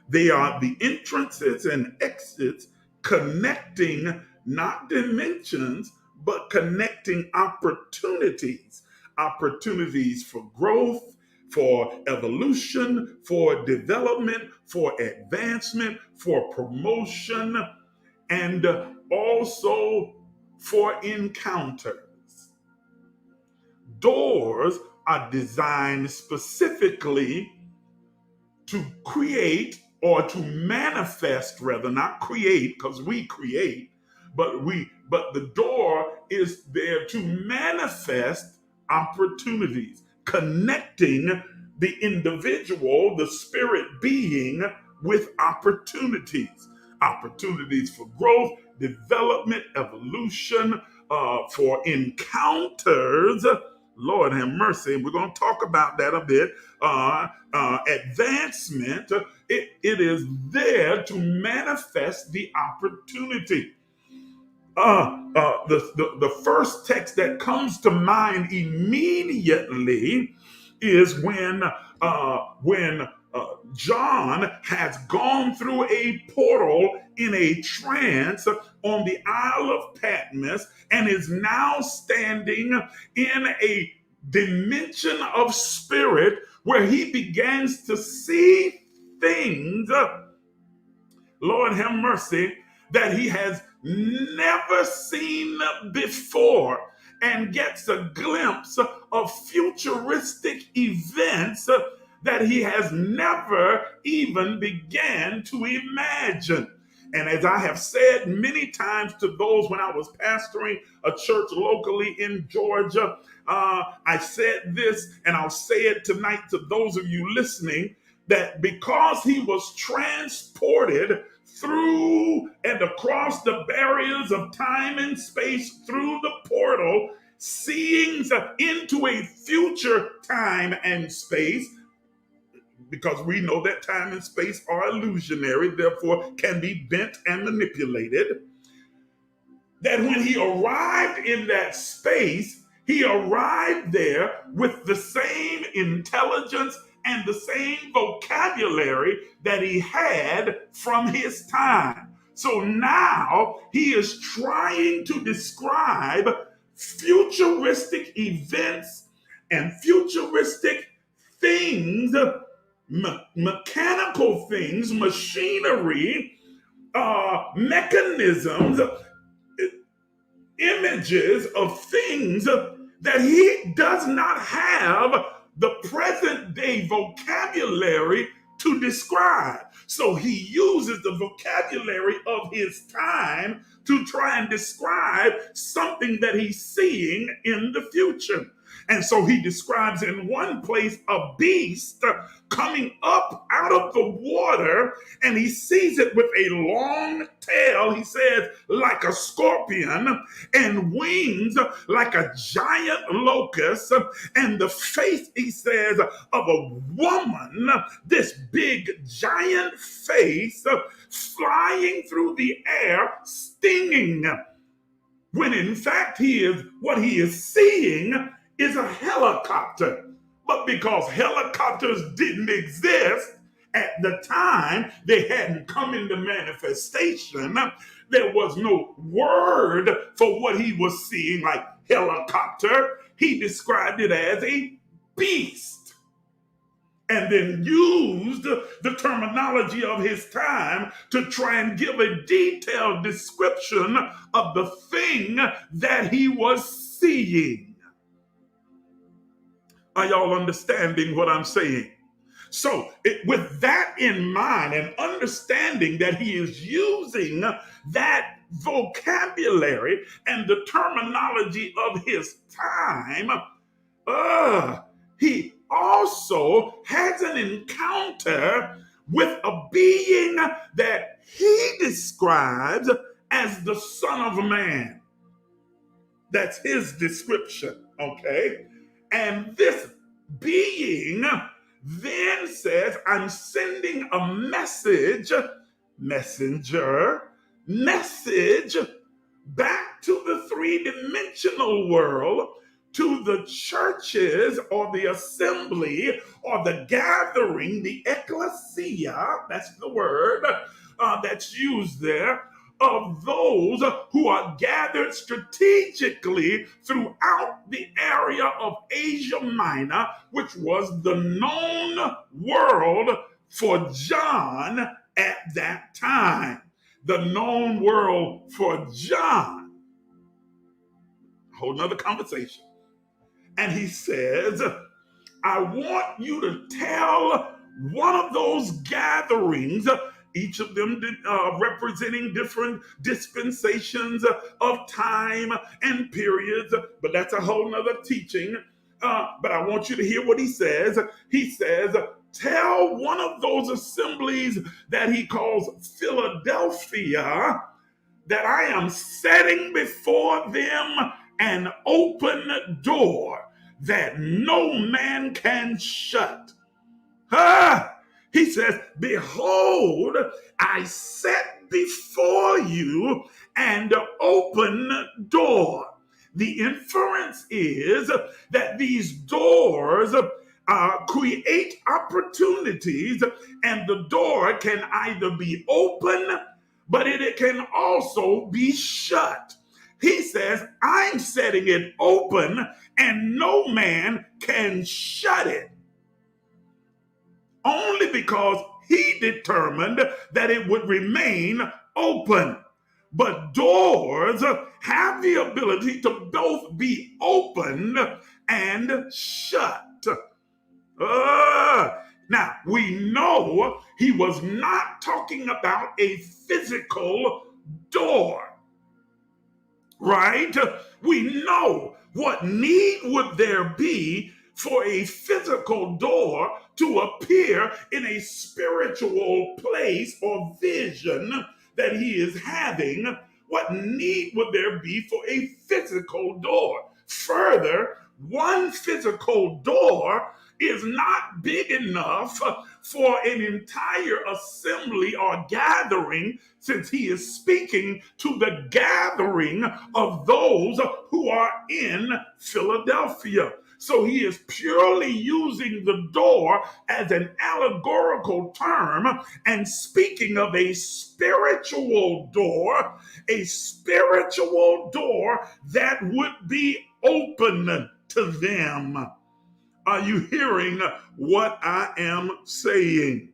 They are the entrances and exits connecting not dimensions, but connecting opportunities. Opportunities for growth, for evolution, for development, for advancement, for promotion, and also for encounters. Doors are designed specifically to create, or to manifest, rather, not create, because we create, but the door is there to manifest opportunities, connecting the individual, the spirit being, with opportunities. Opportunities for growth, development, evolution, for encounters. Lord have mercy. And we're going to talk about that a bit. Advancement, it is there to manifest the opportunity. The first text that comes to mind immediately is when John has gone through a portal in a trance on the Isle of Patmos and is now standing in a dimension of spirit where he begins to see things, Lord have mercy, that he has never seen before, and gets a glimpse of futuristic events that he has never even began to imagine. And as I have said many times to those when I was pastoring a church locally in Georgia, I said this, and I'll say it tonight to those of you listening, that because he was transported through and across the barriers of time and space through the portal, seeing into a future time and space, because we know that time and space are illusionary, therefore can be bent and manipulated, that when he arrived in that space, he arrived there with the same intelligence and the same vocabulary that he had from his time. So now he is trying to describe futuristic events and futuristic things, mechanical things, machinery, mechanisms, images of things that he does not have the present day vocabulary to describe. So he uses the vocabulary of his time to try and describe something that he's seeing in the future. And so he describes in one place a beast coming up out of the water, and he sees it with a long tail, he says, like a scorpion, and wings like a giant locust, and the face, he says, of a woman, this big giant face flying through the air, stinging, when in fact what he is seeing is a helicopter. But because helicopters didn't exist at the time, they hadn't come into manifestation, there was no word for what he was seeing, like helicopter. He described it as a beast, and then used the terminology of his time to try and give a detailed description of the thing that he was seeing. Are y'all understanding what I'm saying? So with that in mind and understanding that he is using that vocabulary and the terminology of his time, he also has an encounter with a being that he describes as the Son of Man. That's his description, okay? And this being then says, I'm sending a message back to the three-dimensional world, to the churches or the assembly or the gathering, the ecclesia, that's the word that's used there, of those who are gathered strategically throughout the area of Asia Minor, which was the known world for John at that time. The known world for John. Whole nother conversation. And he says, I want you to tell one of those gatherings, each of them representing different dispensations of time and periods, but that's a whole nother teaching. But I want you to hear what he says. He says, tell one of those assemblies that he calls Philadelphia that I am setting before them an open door that no man can shut. He says, behold, I set before you an open door. The inference is that these doors create opportunities, and the door can either be open, but it can also be shut. He says, I'm setting it open and no man can shut it. Only because he determined that it would remain open. But doors have the ability to both be open and shut. Now, we know he was not talking about a physical door, right? We know what need would there be for a physical door to appear in a spiritual place or vision that he is having. What need would there be for a physical door? Further, one physical door is not big enough for an entire assembly or gathering, since he is speaking to the gathering of those who are in Philadelphia. So he is purely using the door as an allegorical term and speaking of a spiritual door that would be open to them. Are you hearing what I am saying?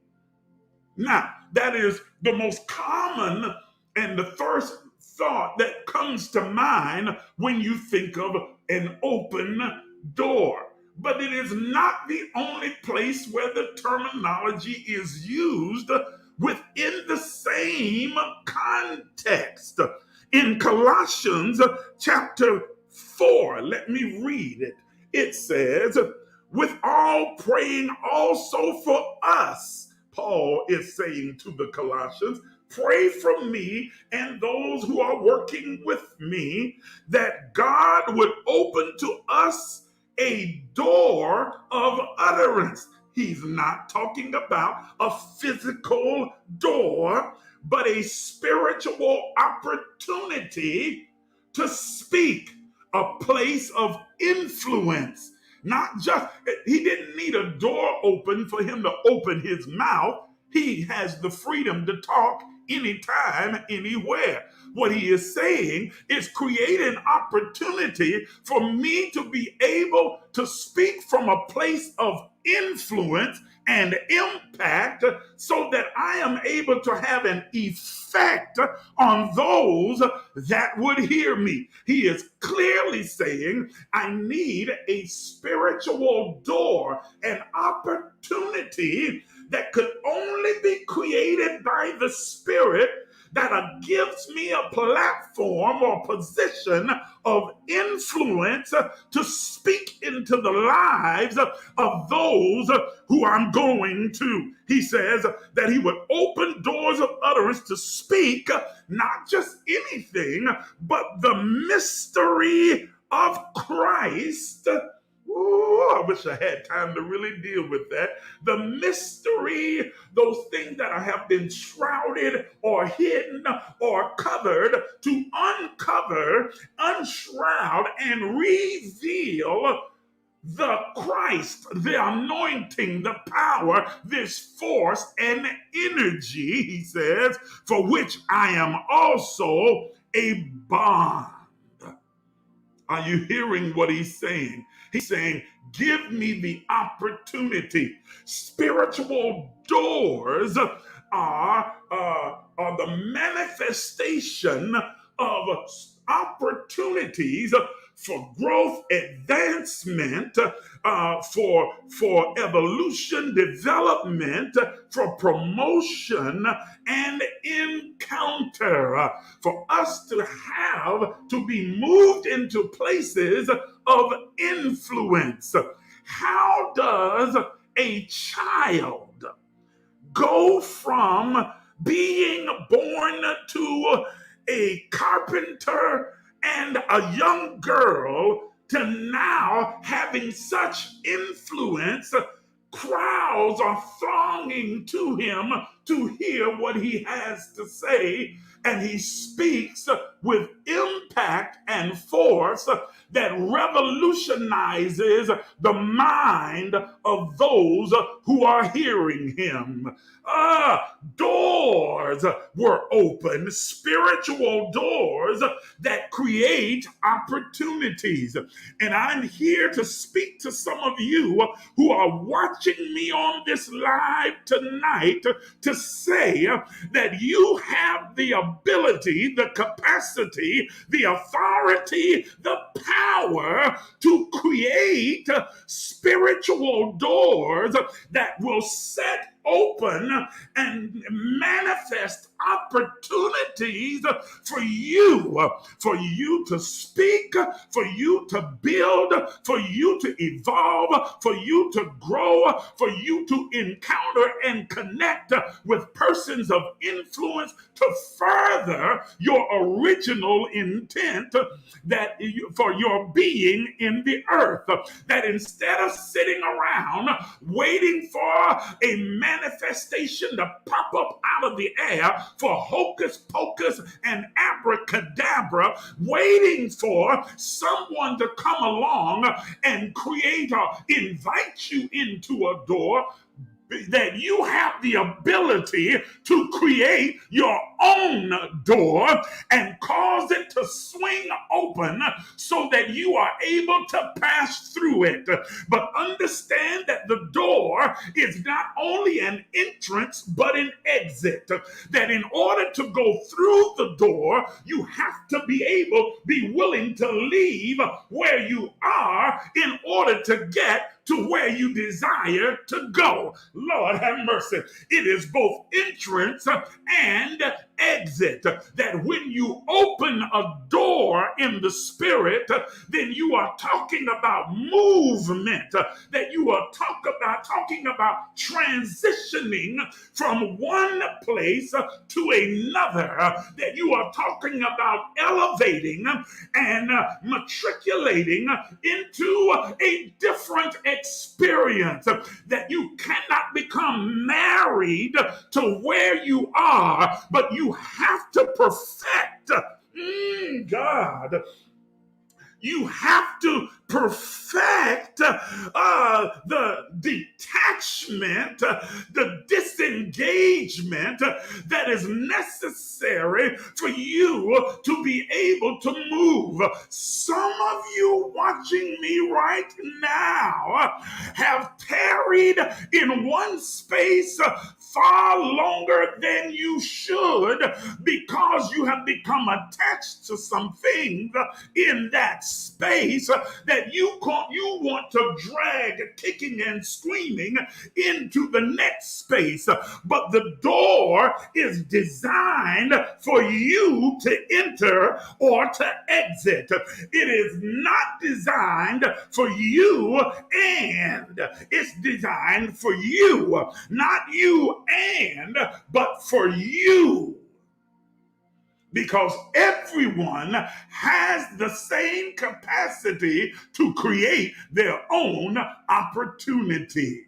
Now, that is the most common and the first thought that comes to mind when you think of an open door. But it is not the only place where the terminology is used within the same context. In Colossians chapter 4, let me read it. It says, with all praying also for us. Paul is saying to the Colossians, pray for me and those who are working with me, that God would open to us a door of utterance. He's not talking about a physical door, but a spiritual opportunity to speak, a place of influence. Not just, he didn't need a door open for him to open his mouth. He has the freedom to talk anytime, anywhere. What he is saying is create an opportunity for me to be able to speak from a place of influence and impact, so that I am able to have an effect on those that would hear me. He is clearly saying, I need a spiritual door, an opportunity that could only be created by the Spirit, that gives me a platform or position of influence to speak into the lives of those who I'm going to. He says that he would open doors of utterance to speak not just anything, but the mystery of Christ. Ooh, I wish I had time to really deal with that. The mystery, those things that have been shrouded or hidden or covered, to uncover, unshroud, and reveal the Christ, the anointing, the power, this force and energy, he says, for which I am also a bond. Are you hearing what he's saying? He's saying, give me the opportunity. Spiritual doors are the manifestation of opportunities for growth, advancement, for evolution, development, for promotion and encounter, for us to be moved into places of influence. How does a child go from being born to a carpenter and a young girl to now having such influence? Crowds are thronging to him to hear what he has to say, and he speaks with impact and force that revolutionizes the mind of those who are hearing him. Doors doors were open, spiritual doors that create opportunities. And I'm here to speak to some of you who are watching me on this live tonight to say that you have the ability, the capacity, the authority, the power to create spiritual doors that will set open and manifest opportunities for you to speak, for you to build, for you to evolve, for you to grow, for you to encounter and connect with persons of influence to further your original intent for your being in the earth. That instead of sitting around waiting for a manifestation to pop up out of the air, for hocus pocus and abracadabra, waiting for someone to come along and invite you into a door, that you have the ability to create your own door and cause it to swing open so that you are able to pass through it. But understand that the door is not only an entrance but an exit. That in order to go through the door, you have to be willing to leave where you are in order to get to where you desire to go. Lord have mercy. It is both entrance and exit. That when you open a door in the spirit, then you are talking about movement. That you are talking about transitioning from one place to another. That you are talking about elevating and matriculating into a different experience. That you cannot become married to where you are, but you have to perfect. God, you have to perfect the detachment, the disengagement that is necessary for you to be able to move. Some of you watching me right now have tarried in one space far longer than you should because you have become attached to some things in that space that you want to drag kicking and screaming into the next space. But the door is designed for you to enter or to exit. It is not designed for you, and it's designed for you. Not you and, but for you. Because everyone has the same capacity to create their own opportunity.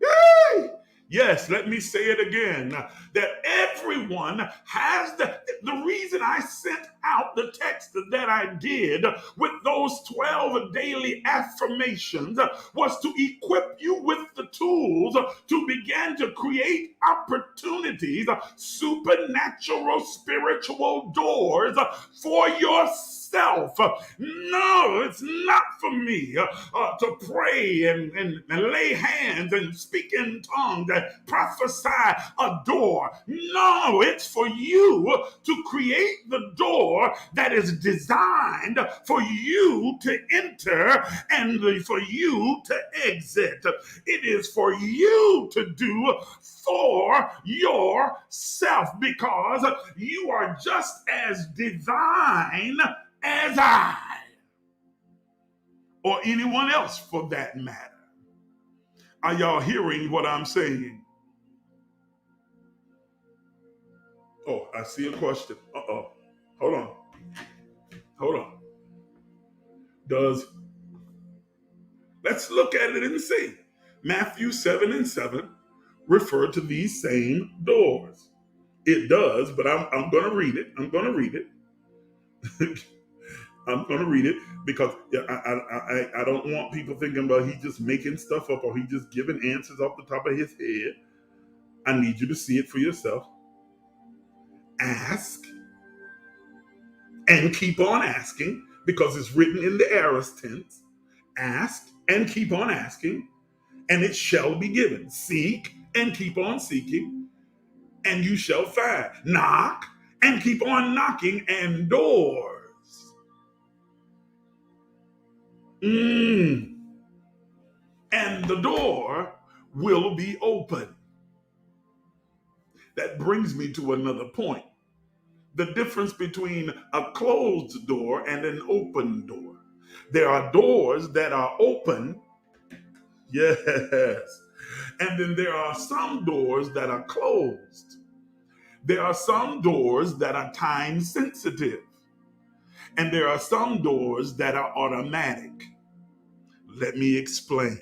Yay! Yes, let me say it again. That everyone has the reason I sent out the text that I did with those 12 daily affirmations was to equip you with the tools to begin to create opportunities, supernatural spiritual doors for yourself. No, it's not for me to pray and lay hands and speak in tongues and prophesy a door. No, it's for you to create the door that is designed for you to enter and for you to exit. It is for you to do for yourself, because you are just as divine as I, or anyone else for that matter. Are y'all hearing what I'm saying? Oh, I see a question. Hold on. Let's look at it and see. Matthew 7:7 refer to these same doors. It does, but I'm going to read it. I'm going to read it because I don't want people thinking about he's just making stuff up or he's just giving answers off the top of his head. I need you to see it for yourself. Ask and keep on asking, because it's written in the aorist tense. Ask and keep on asking, and it shall be given. Seek and keep on seeking, and you shall find. Knock and keep on knocking, and doors. And the door will be open. That brings me to another point. The difference between a closed door and an open door. There are doors that are open, yes, and then there are some doors that are closed. There are some doors that are time sensitive, and there are some doors that are automatic. Let me explain.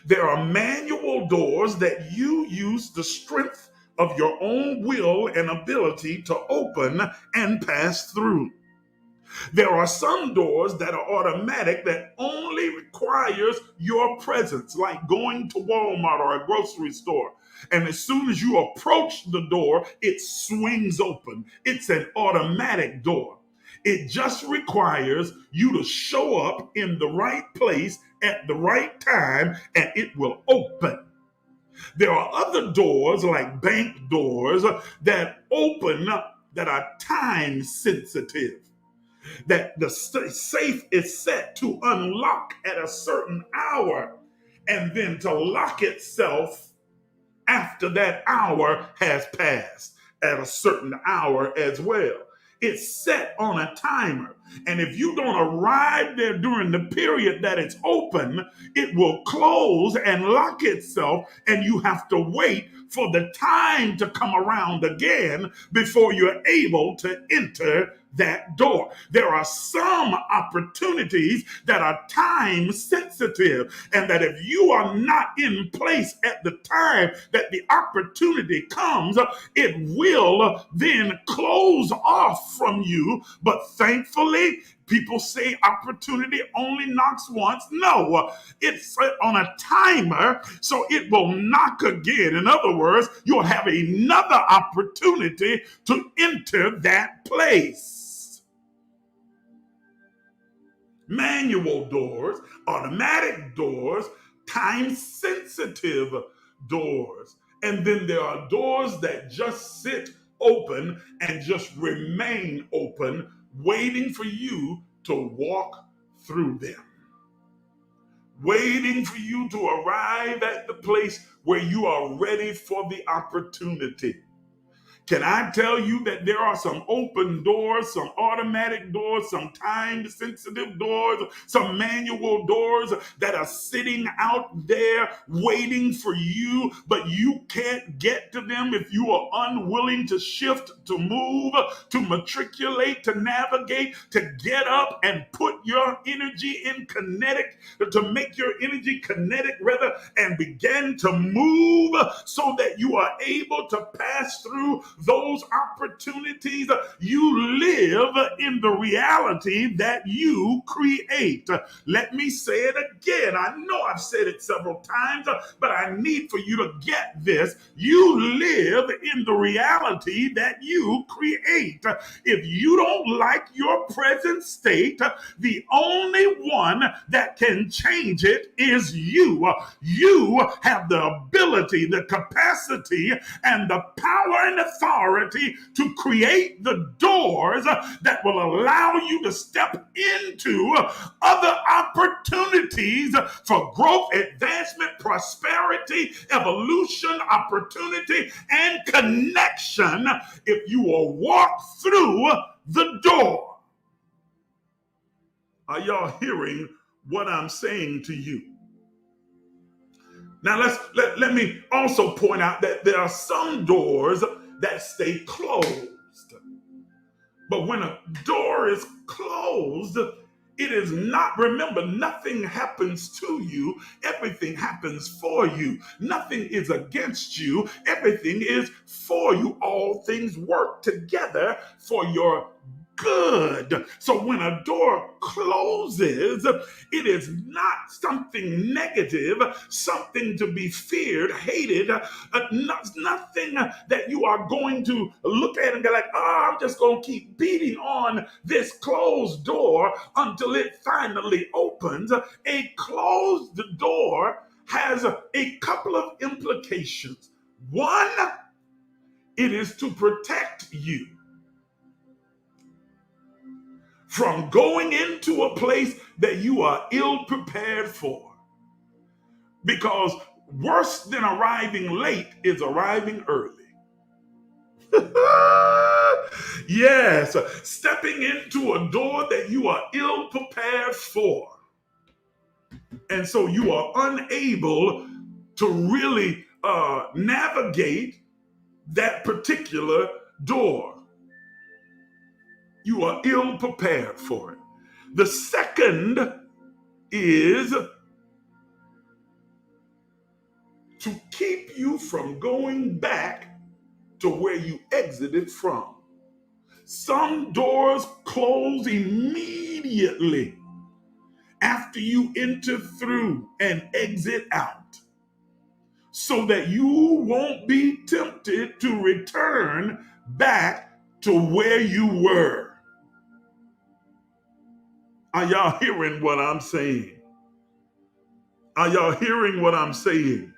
There are manual doors that you use the strength of your own will and ability to open and pass through. There are some doors that are automatic that only requires your presence, like going to Walmart or a grocery store. And as soon as you approach the door, it swings open. It's an automatic door. It just requires you to show up in the right place at the right time, and it will open. There are other doors, like bank doors, that open that are time sensitive. That the safe is set to unlock at a certain hour and then to lock itself after that hour has passed at a certain hour as well. It's set on a timer. And if you don't arrive there during the period that it's open, it will close and lock itself, and you have to wait for the time to come around again before you're able to enter that door. There are some opportunities that are time sensitive, and that if you are not in place at the time that the opportunity comes, it will then close off from you. But thankfully, people say opportunity only knocks once. No, it's set on a timer, so it will knock again. In other words, you'll have another opportunity to enter that place. Manual doors, automatic doors, time sensitive doors. And then there are doors that just sit open and just remain open, waiting for you to walk through them. Waiting for you to arrive at the place where you are ready for the opportunity. Can I tell you that there are some open doors, some automatic doors, some time-sensitive doors, some manual doors that are sitting out there waiting for you, but you can't get to them if you are unwilling to shift, to move, to matriculate, to navigate, to get up and put your energy in kinetic, to make your energy kinetic rather, and begin to move so that you are able to pass through those opportunities. You live in the reality that you create. Let me say it again. I know I've said it several times, but I need for you to get this. You live in the reality that you create. If you don't like your present state, the only one that can change it is you. You have the ability, the capacity, and the power and authority to create the doors that will allow you to step into other opportunities for growth, advancement, prosperity, evolution, opportunity, and connection if you will walk through the door. Are y'all hearing what I'm saying to you? Now let me also point out that there are some doors that stay closed. But when a door is closed, it is not, remember, nothing happens to you. Everything happens for you. Nothing is against you. Everything is for you. All things work together for your good. So when a door closes, it is not something negative, something to be feared, hated, nothing that you are going to look at and be like, oh, I'm just going to keep beating on this closed door until it finally opens. A closed door has a couple of implications. One, it is to protect you from going into a place that you are ill prepared for. Because worse than arriving late is arriving early. Yes, stepping into a door that you are ill prepared for. And so you are unable to really navigate that particular door. You are ill prepared for it. The second is to keep you from going back to where you exited from. Some doors close immediately after you enter through and exit out, so that you won't be tempted to return back to where you were. Are y'all hearing what I'm saying? Are y'all hearing what I'm saying?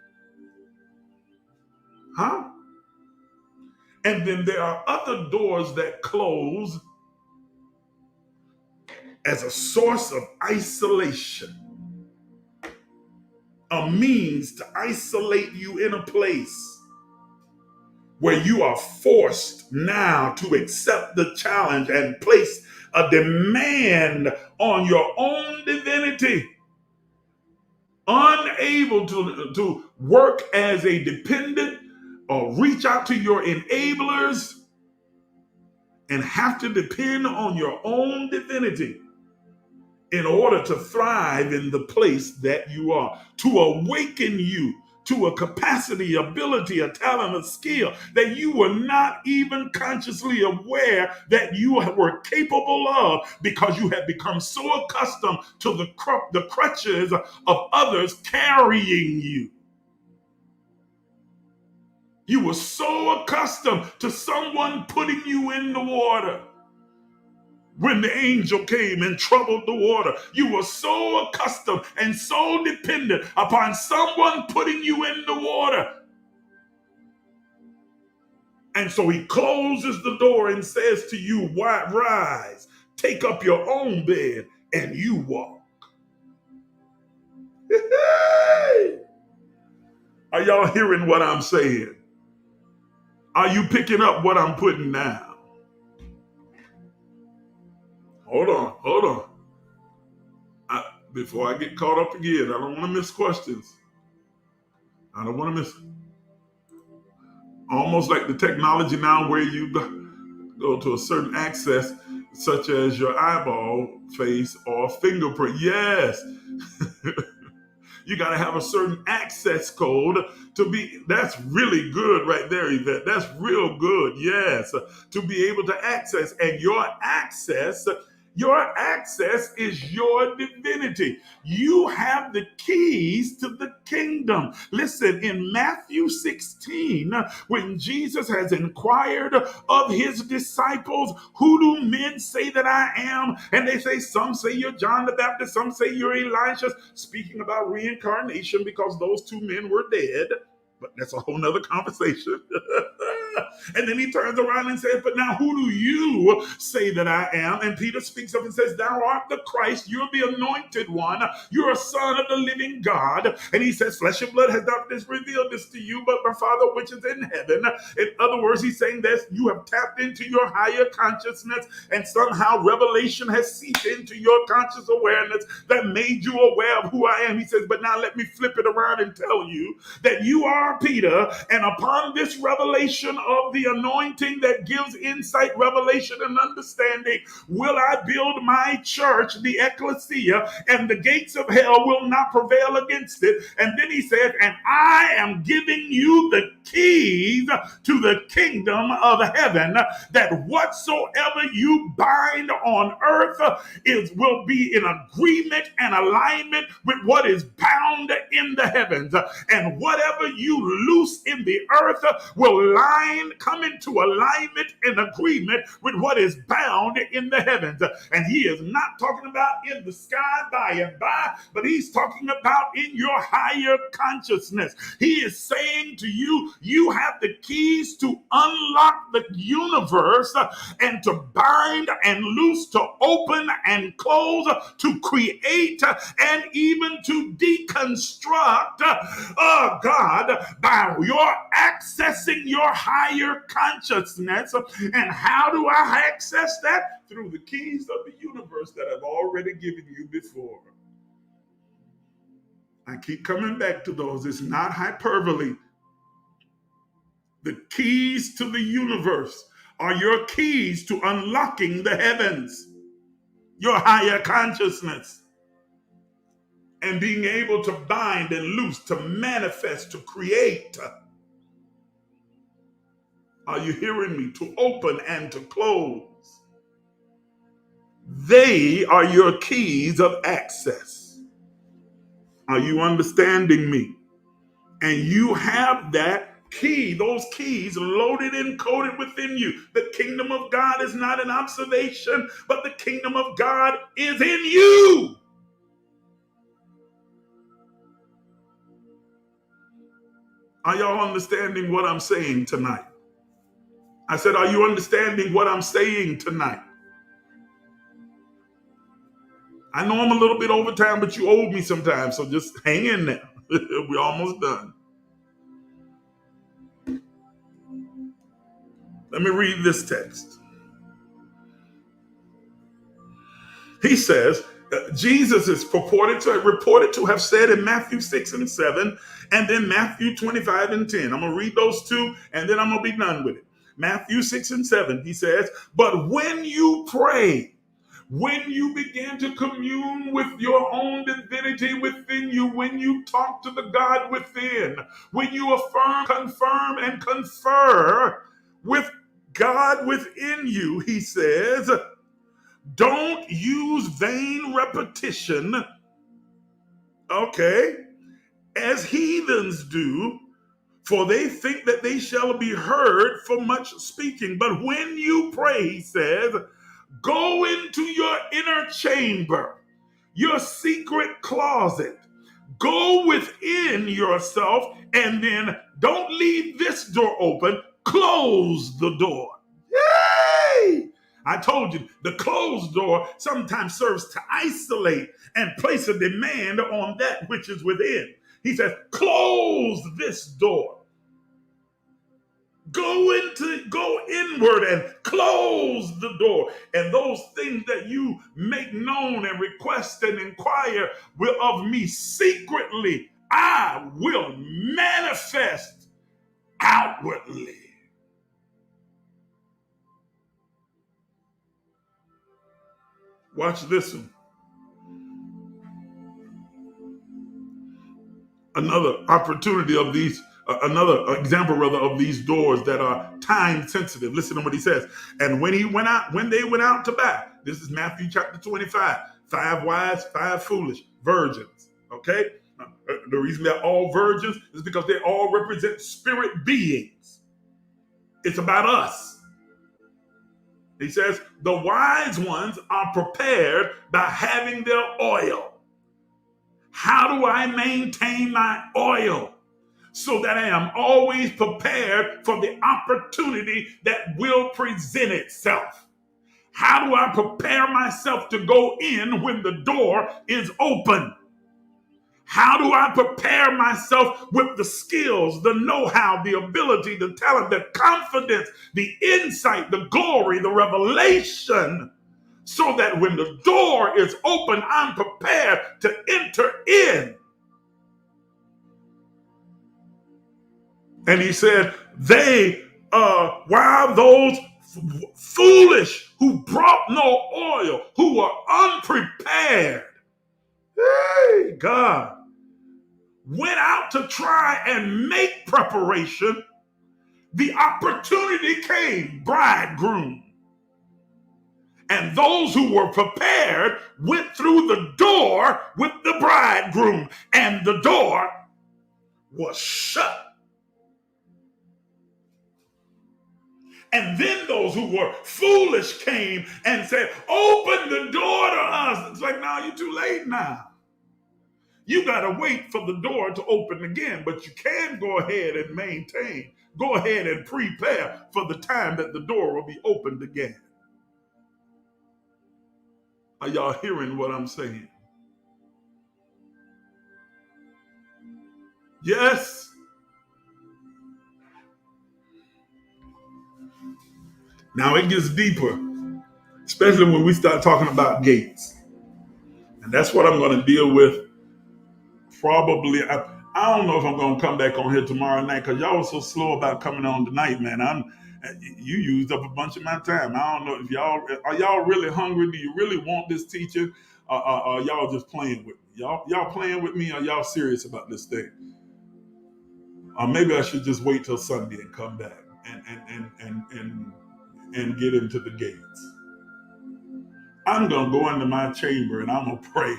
Huh? And then there are other doors that close as a source of isolation, a means to isolate you in a place where you are forced now to accept the challenge and place a demand on your own divinity, unable to work as a dependent or reach out to your enablers, and have to depend on your own divinity in order to thrive in the place that you are, to awaken you to a capacity, ability, a talent, a skill that you were not even consciously aware that you were capable of, because you had become so accustomed to the crutches of others carrying you. You were so accustomed to someone putting you in the water. When the angel came and troubled the water, you were so accustomed and so dependent upon someone putting you in the water. And so he closes the door and says to you, rise, take up your own bed and you walk. Are y'all hearing what I'm saying? Are you picking up what I'm putting down? Hold on. Before I get caught up again, I don't want to miss questions. I don't want to miss. Almost like the technology now where you go to a certain access, such as your eyeball face or fingerprint. Yes. You got to have a certain access code to be, that's really good right there, Yvette. That's real good, yes, to be able to access. And your access is your divinity. You have the keys to the kingdom. Listen, in Matthew 16, when Jesus has inquired of his disciples, who do men say that I am? And they say, some say you're John the Baptist, some say you're Elijah, speaking about reincarnation because those two men were dead. But that's a whole nother conversation. And then he turns around and says, but now who do you say that I am? And Peter speaks up and says, thou art the Christ, you're the anointed one, you're a son of the living God. And he says, flesh and blood has not revealed this to you, but my Father which is in heaven. In other words, he's saying that you have tapped into your higher consciousness, and somehow revelation has seeped into your conscious awareness that made you aware of who I am. He says, but now let me flip it around and tell you that you are Peter, and upon this revelation of the anointing that gives insight, revelation, and understanding, will I build my church, the ecclesia, and the gates of hell will not prevail against it. And then he said, and I am giving you the keys to the kingdom of heaven, that whatsoever you bind on earth will be in agreement and alignment with what is bound in the heavens, and whatever you loose in the earth will come into alignment and agreement with what is bound in the heavens. And he is not talking about in the sky by and by, but he's talking about in your higher consciousness. He is saying to you, you have the keys to unlock the universe and to bind and loose, to open and close, to create and even to deconstruct, God, by your accessing your higher consciousness. And how do I access that? Through the keys of the universe that I've already given you before. I keep coming back to those. It's not hyperbole. The keys to the universe are your keys to unlocking the heavens, your higher consciousness, and being able to bind and loose, to manifest, to create. Are you hearing me? To open and to close. They are your keys of access. Are you understanding me? And you have that key, those keys loaded and coded within you. The kingdom of God is not an observation, but the kingdom of God is in you. Are y'all understanding what I'm saying tonight? I said, are you understanding what I'm saying tonight? I know I'm a little bit over time, but you owe me sometimes, so just hang in there. We're almost done. Let me read this text. He says, Jesus is reported to have said in Matthew 6 and 7, and then Matthew 25 and 10. I'm going to read those two, and then I'm going to be done with it. Matthew 6 and 7, he says, but when you pray, when you begin to commune with your own divinity within you, when you talk to the God within, when you affirm, confirm, and confer with God within you, he says, don't use vain repetition, okay, as heathens do, for they think that they shall be heard for much speaking. But when you pray, he says, go into your inner chamber, your secret closet. Go within yourself, and then don't leave this door open. Close the door. Yay! I told you, the closed door sometimes serves to isolate and place a demand on that which is within. He says, close this door. Go inward and close the door. And those things that you make known and request and inquire will of me secretly, I will manifest outwardly. Watch this one. Another opportunity of these, another example rather of these doors that are time sensitive. Listen to what he says. And when they went out to buy, this is Matthew chapter 25, 5 wise, 5 foolish virgins. Okay. The reason they're all virgins is because they all represent spirit beings. It's about us. He says, the wise ones are prepared by having their oil. How do I maintain my oil so that I am always prepared for the opportunity that will present itself? How do I prepare myself to go in when the door is open? How do I prepare myself with the skills, the know-how, the ability, the talent, the confidence, the insight, the glory, the revelation, so that when the door is open, I'm prepared to enter in? And he said, they while those foolish who brought no oil, who were unprepared, hey, God, went out to try and make preparation, the opportunity came, bridegroom. And those who were prepared went through the door with the bridegroom, and the door was shut. And then those who were foolish came and said, open the door to us. It's like, no, you're too late now. You got to wait for the door to open again, but you can go ahead and maintain. Go ahead and prepare for the time that the door will be opened again. Are y'all hearing what I'm saying? Yes. Now it gets deeper, especially when we start talking about gates. And that's what I'm going to deal with probably. I don't know if I'm going to come back on here tomorrow night because y'all were so slow about coming on tonight, man. You used up a bunch of my time. I don't know if y'all really hungry? Do you really want this teaching? Or y'all just playing with me? Y'all playing with me? Or y'all serious about this thing? Or maybe I should just wait till Sunday and come back and get into the gates. I'm going to go into my chamber and I'm going to pray.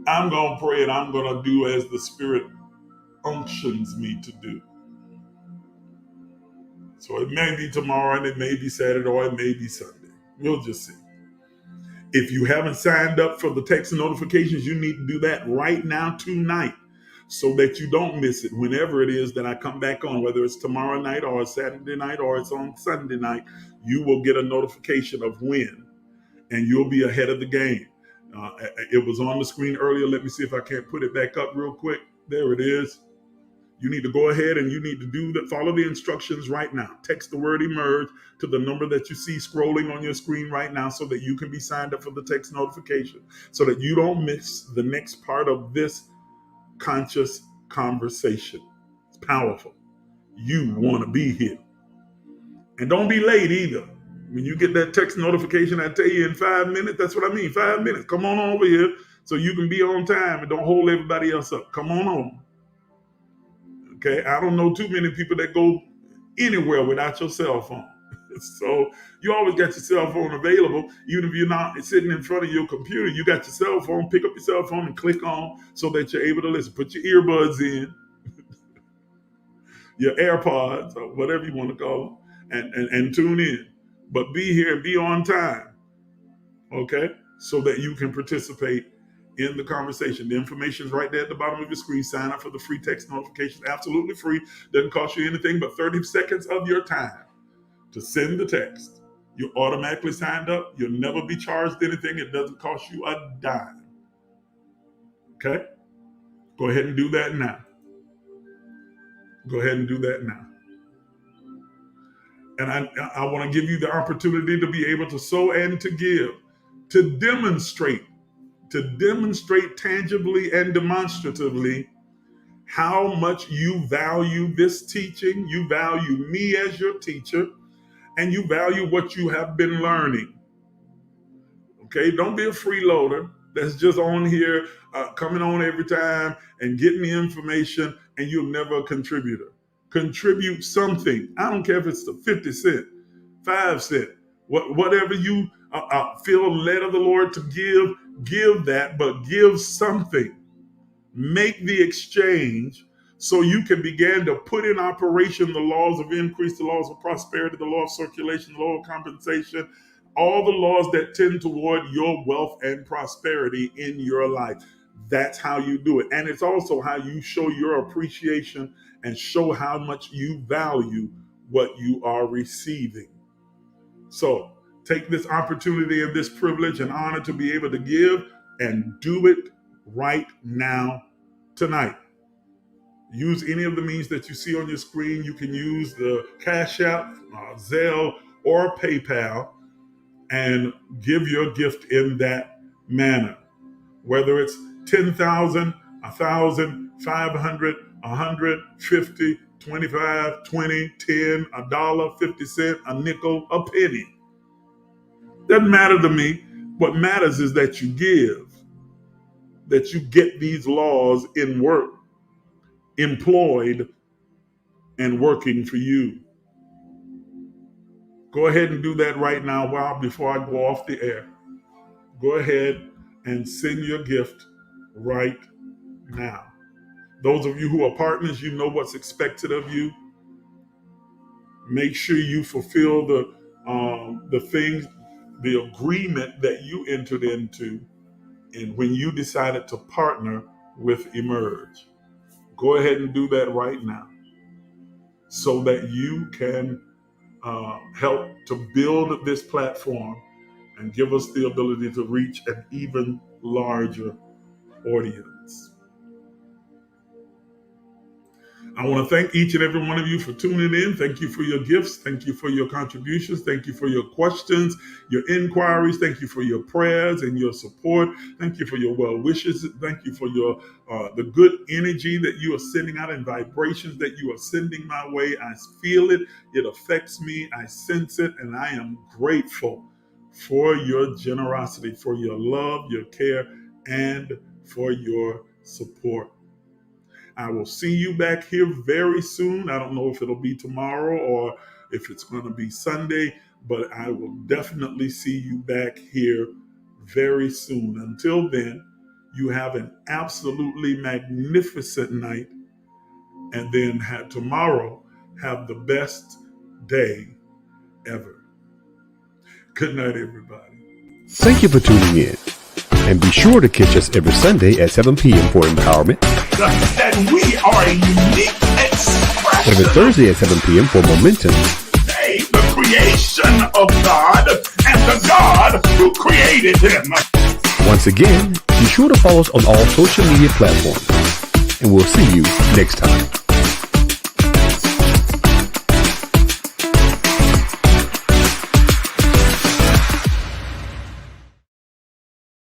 I'm going to pray and I'm going to do as the Spirit unctions me to do. So it may be tomorrow and it may be Saturday or it may be Sunday. We'll just see. If you haven't signed up for the text notifications, you need to do that right now tonight so that you don't miss it whenever it is that I come back on, whether it's tomorrow night or Saturday night or it's on Sunday night. You will get a notification of when, and you'll be ahead of the game. It was on the screen earlier. Let me see if I can't put it back up real quick. There it is. You need to go ahead and you need to do that. Follow the instructions right now. Text the word emerge to the number that you see scrolling on your screen right now so that you can be signed up for the text notification so that you don't miss the next part of this conscious conversation. It's powerful. You want to be here. And don't be late either. When you get that text notification, I tell you in 5 minutes, that's what I mean, 5 minutes. Come on over here so you can be on time and don't hold everybody else up. Come on on. Okay, I don't know too many people that go anywhere without your cell phone. So you always got your cell phone available. Even if you're not sitting in front of your computer, you got your cell phone, pick up your cell phone and click on so that you're able to listen. Put your earbuds in, your AirPods, or whatever you want to call them, and tune in. But be here and be on time, okay? So that you can participate in the conversation. The information is right there at the bottom of your screen. Sign up for the free text notifications. Absolutely free. Doesn't cost you anything but 30 seconds of your time to send the text. You're automatically signed up. You'll never be charged anything. It doesn't cost you a dime. Okay? Go ahead and do that now. Go ahead and do that now. And I want to give you the opportunity to be able to sow and to give, to demonstrate tangibly and demonstratively how much you value this teaching, you value me as your teacher, and you value what you have been learning. Okay, don't be a freeloader that's just on here, coming on every time and getting the information, and you're never a contributor. Contribute something. I don't care if it's the 50 cent, 5 cent, whatever you feel led of the Lord to give that, but give something. Make the exchange so you can begin to put in operation the laws of increase, the laws of prosperity, the law of circulation, the law of compensation, all the laws that tend toward your wealth and prosperity in your life. That's how you do it. And it's also how you show your appreciation and show how much you value what you are receiving. So take this opportunity and this privilege and honor to be able to give and do it right now, tonight. Use any of the means that you see on your screen. You can use the Cashapp, Zelle, or PayPal and give your gift in that manner. Whether it's 10,000, 1,000, 500, 150, 25, 20, 10, a dollar, 50 cents, a nickel, a penny. Doesn't matter to me. What matters is that you give, that you get these laws in work, employed, and working for you. Go ahead and do that right now before I go off the air. Go ahead and send your gift right now. Those of you who are partners, you know what's expected of you. Make sure you fulfill the things, the agreement that you entered into, and when you decided to partner with Emerge. Go ahead and do that right now so that you can help to build this platform and give us the ability to reach an even larger audience. I want to thank each and every one of you for tuning in. Thank you for your gifts. Thank you for your contributions. Thank you for your questions, your inquiries. Thank you for your prayers and your support. Thank you for your well wishes. Thank you for your the good energy that you are sending out and vibrations that you are sending my way. I feel it. It affects me. I sense it, and I am grateful for your generosity, for your love, your care, and for your support. I will see you back here very soon. I don't know if it'll be tomorrow or if it's going to be Sunday, but I will definitely see you back here very soon. Until then, you have an absolutely magnificent night, and then tomorrow have the best day ever. Good night, everybody. Thank you for tuning in. And be sure to catch us every Sunday at 7 p.m. for empowerment. That we are a unique expression. Every Thursday at 7 p.m. for momentum. The creation of God and the God who created him. Once again, be sure to follow us on all social media platforms. And we'll see you next time.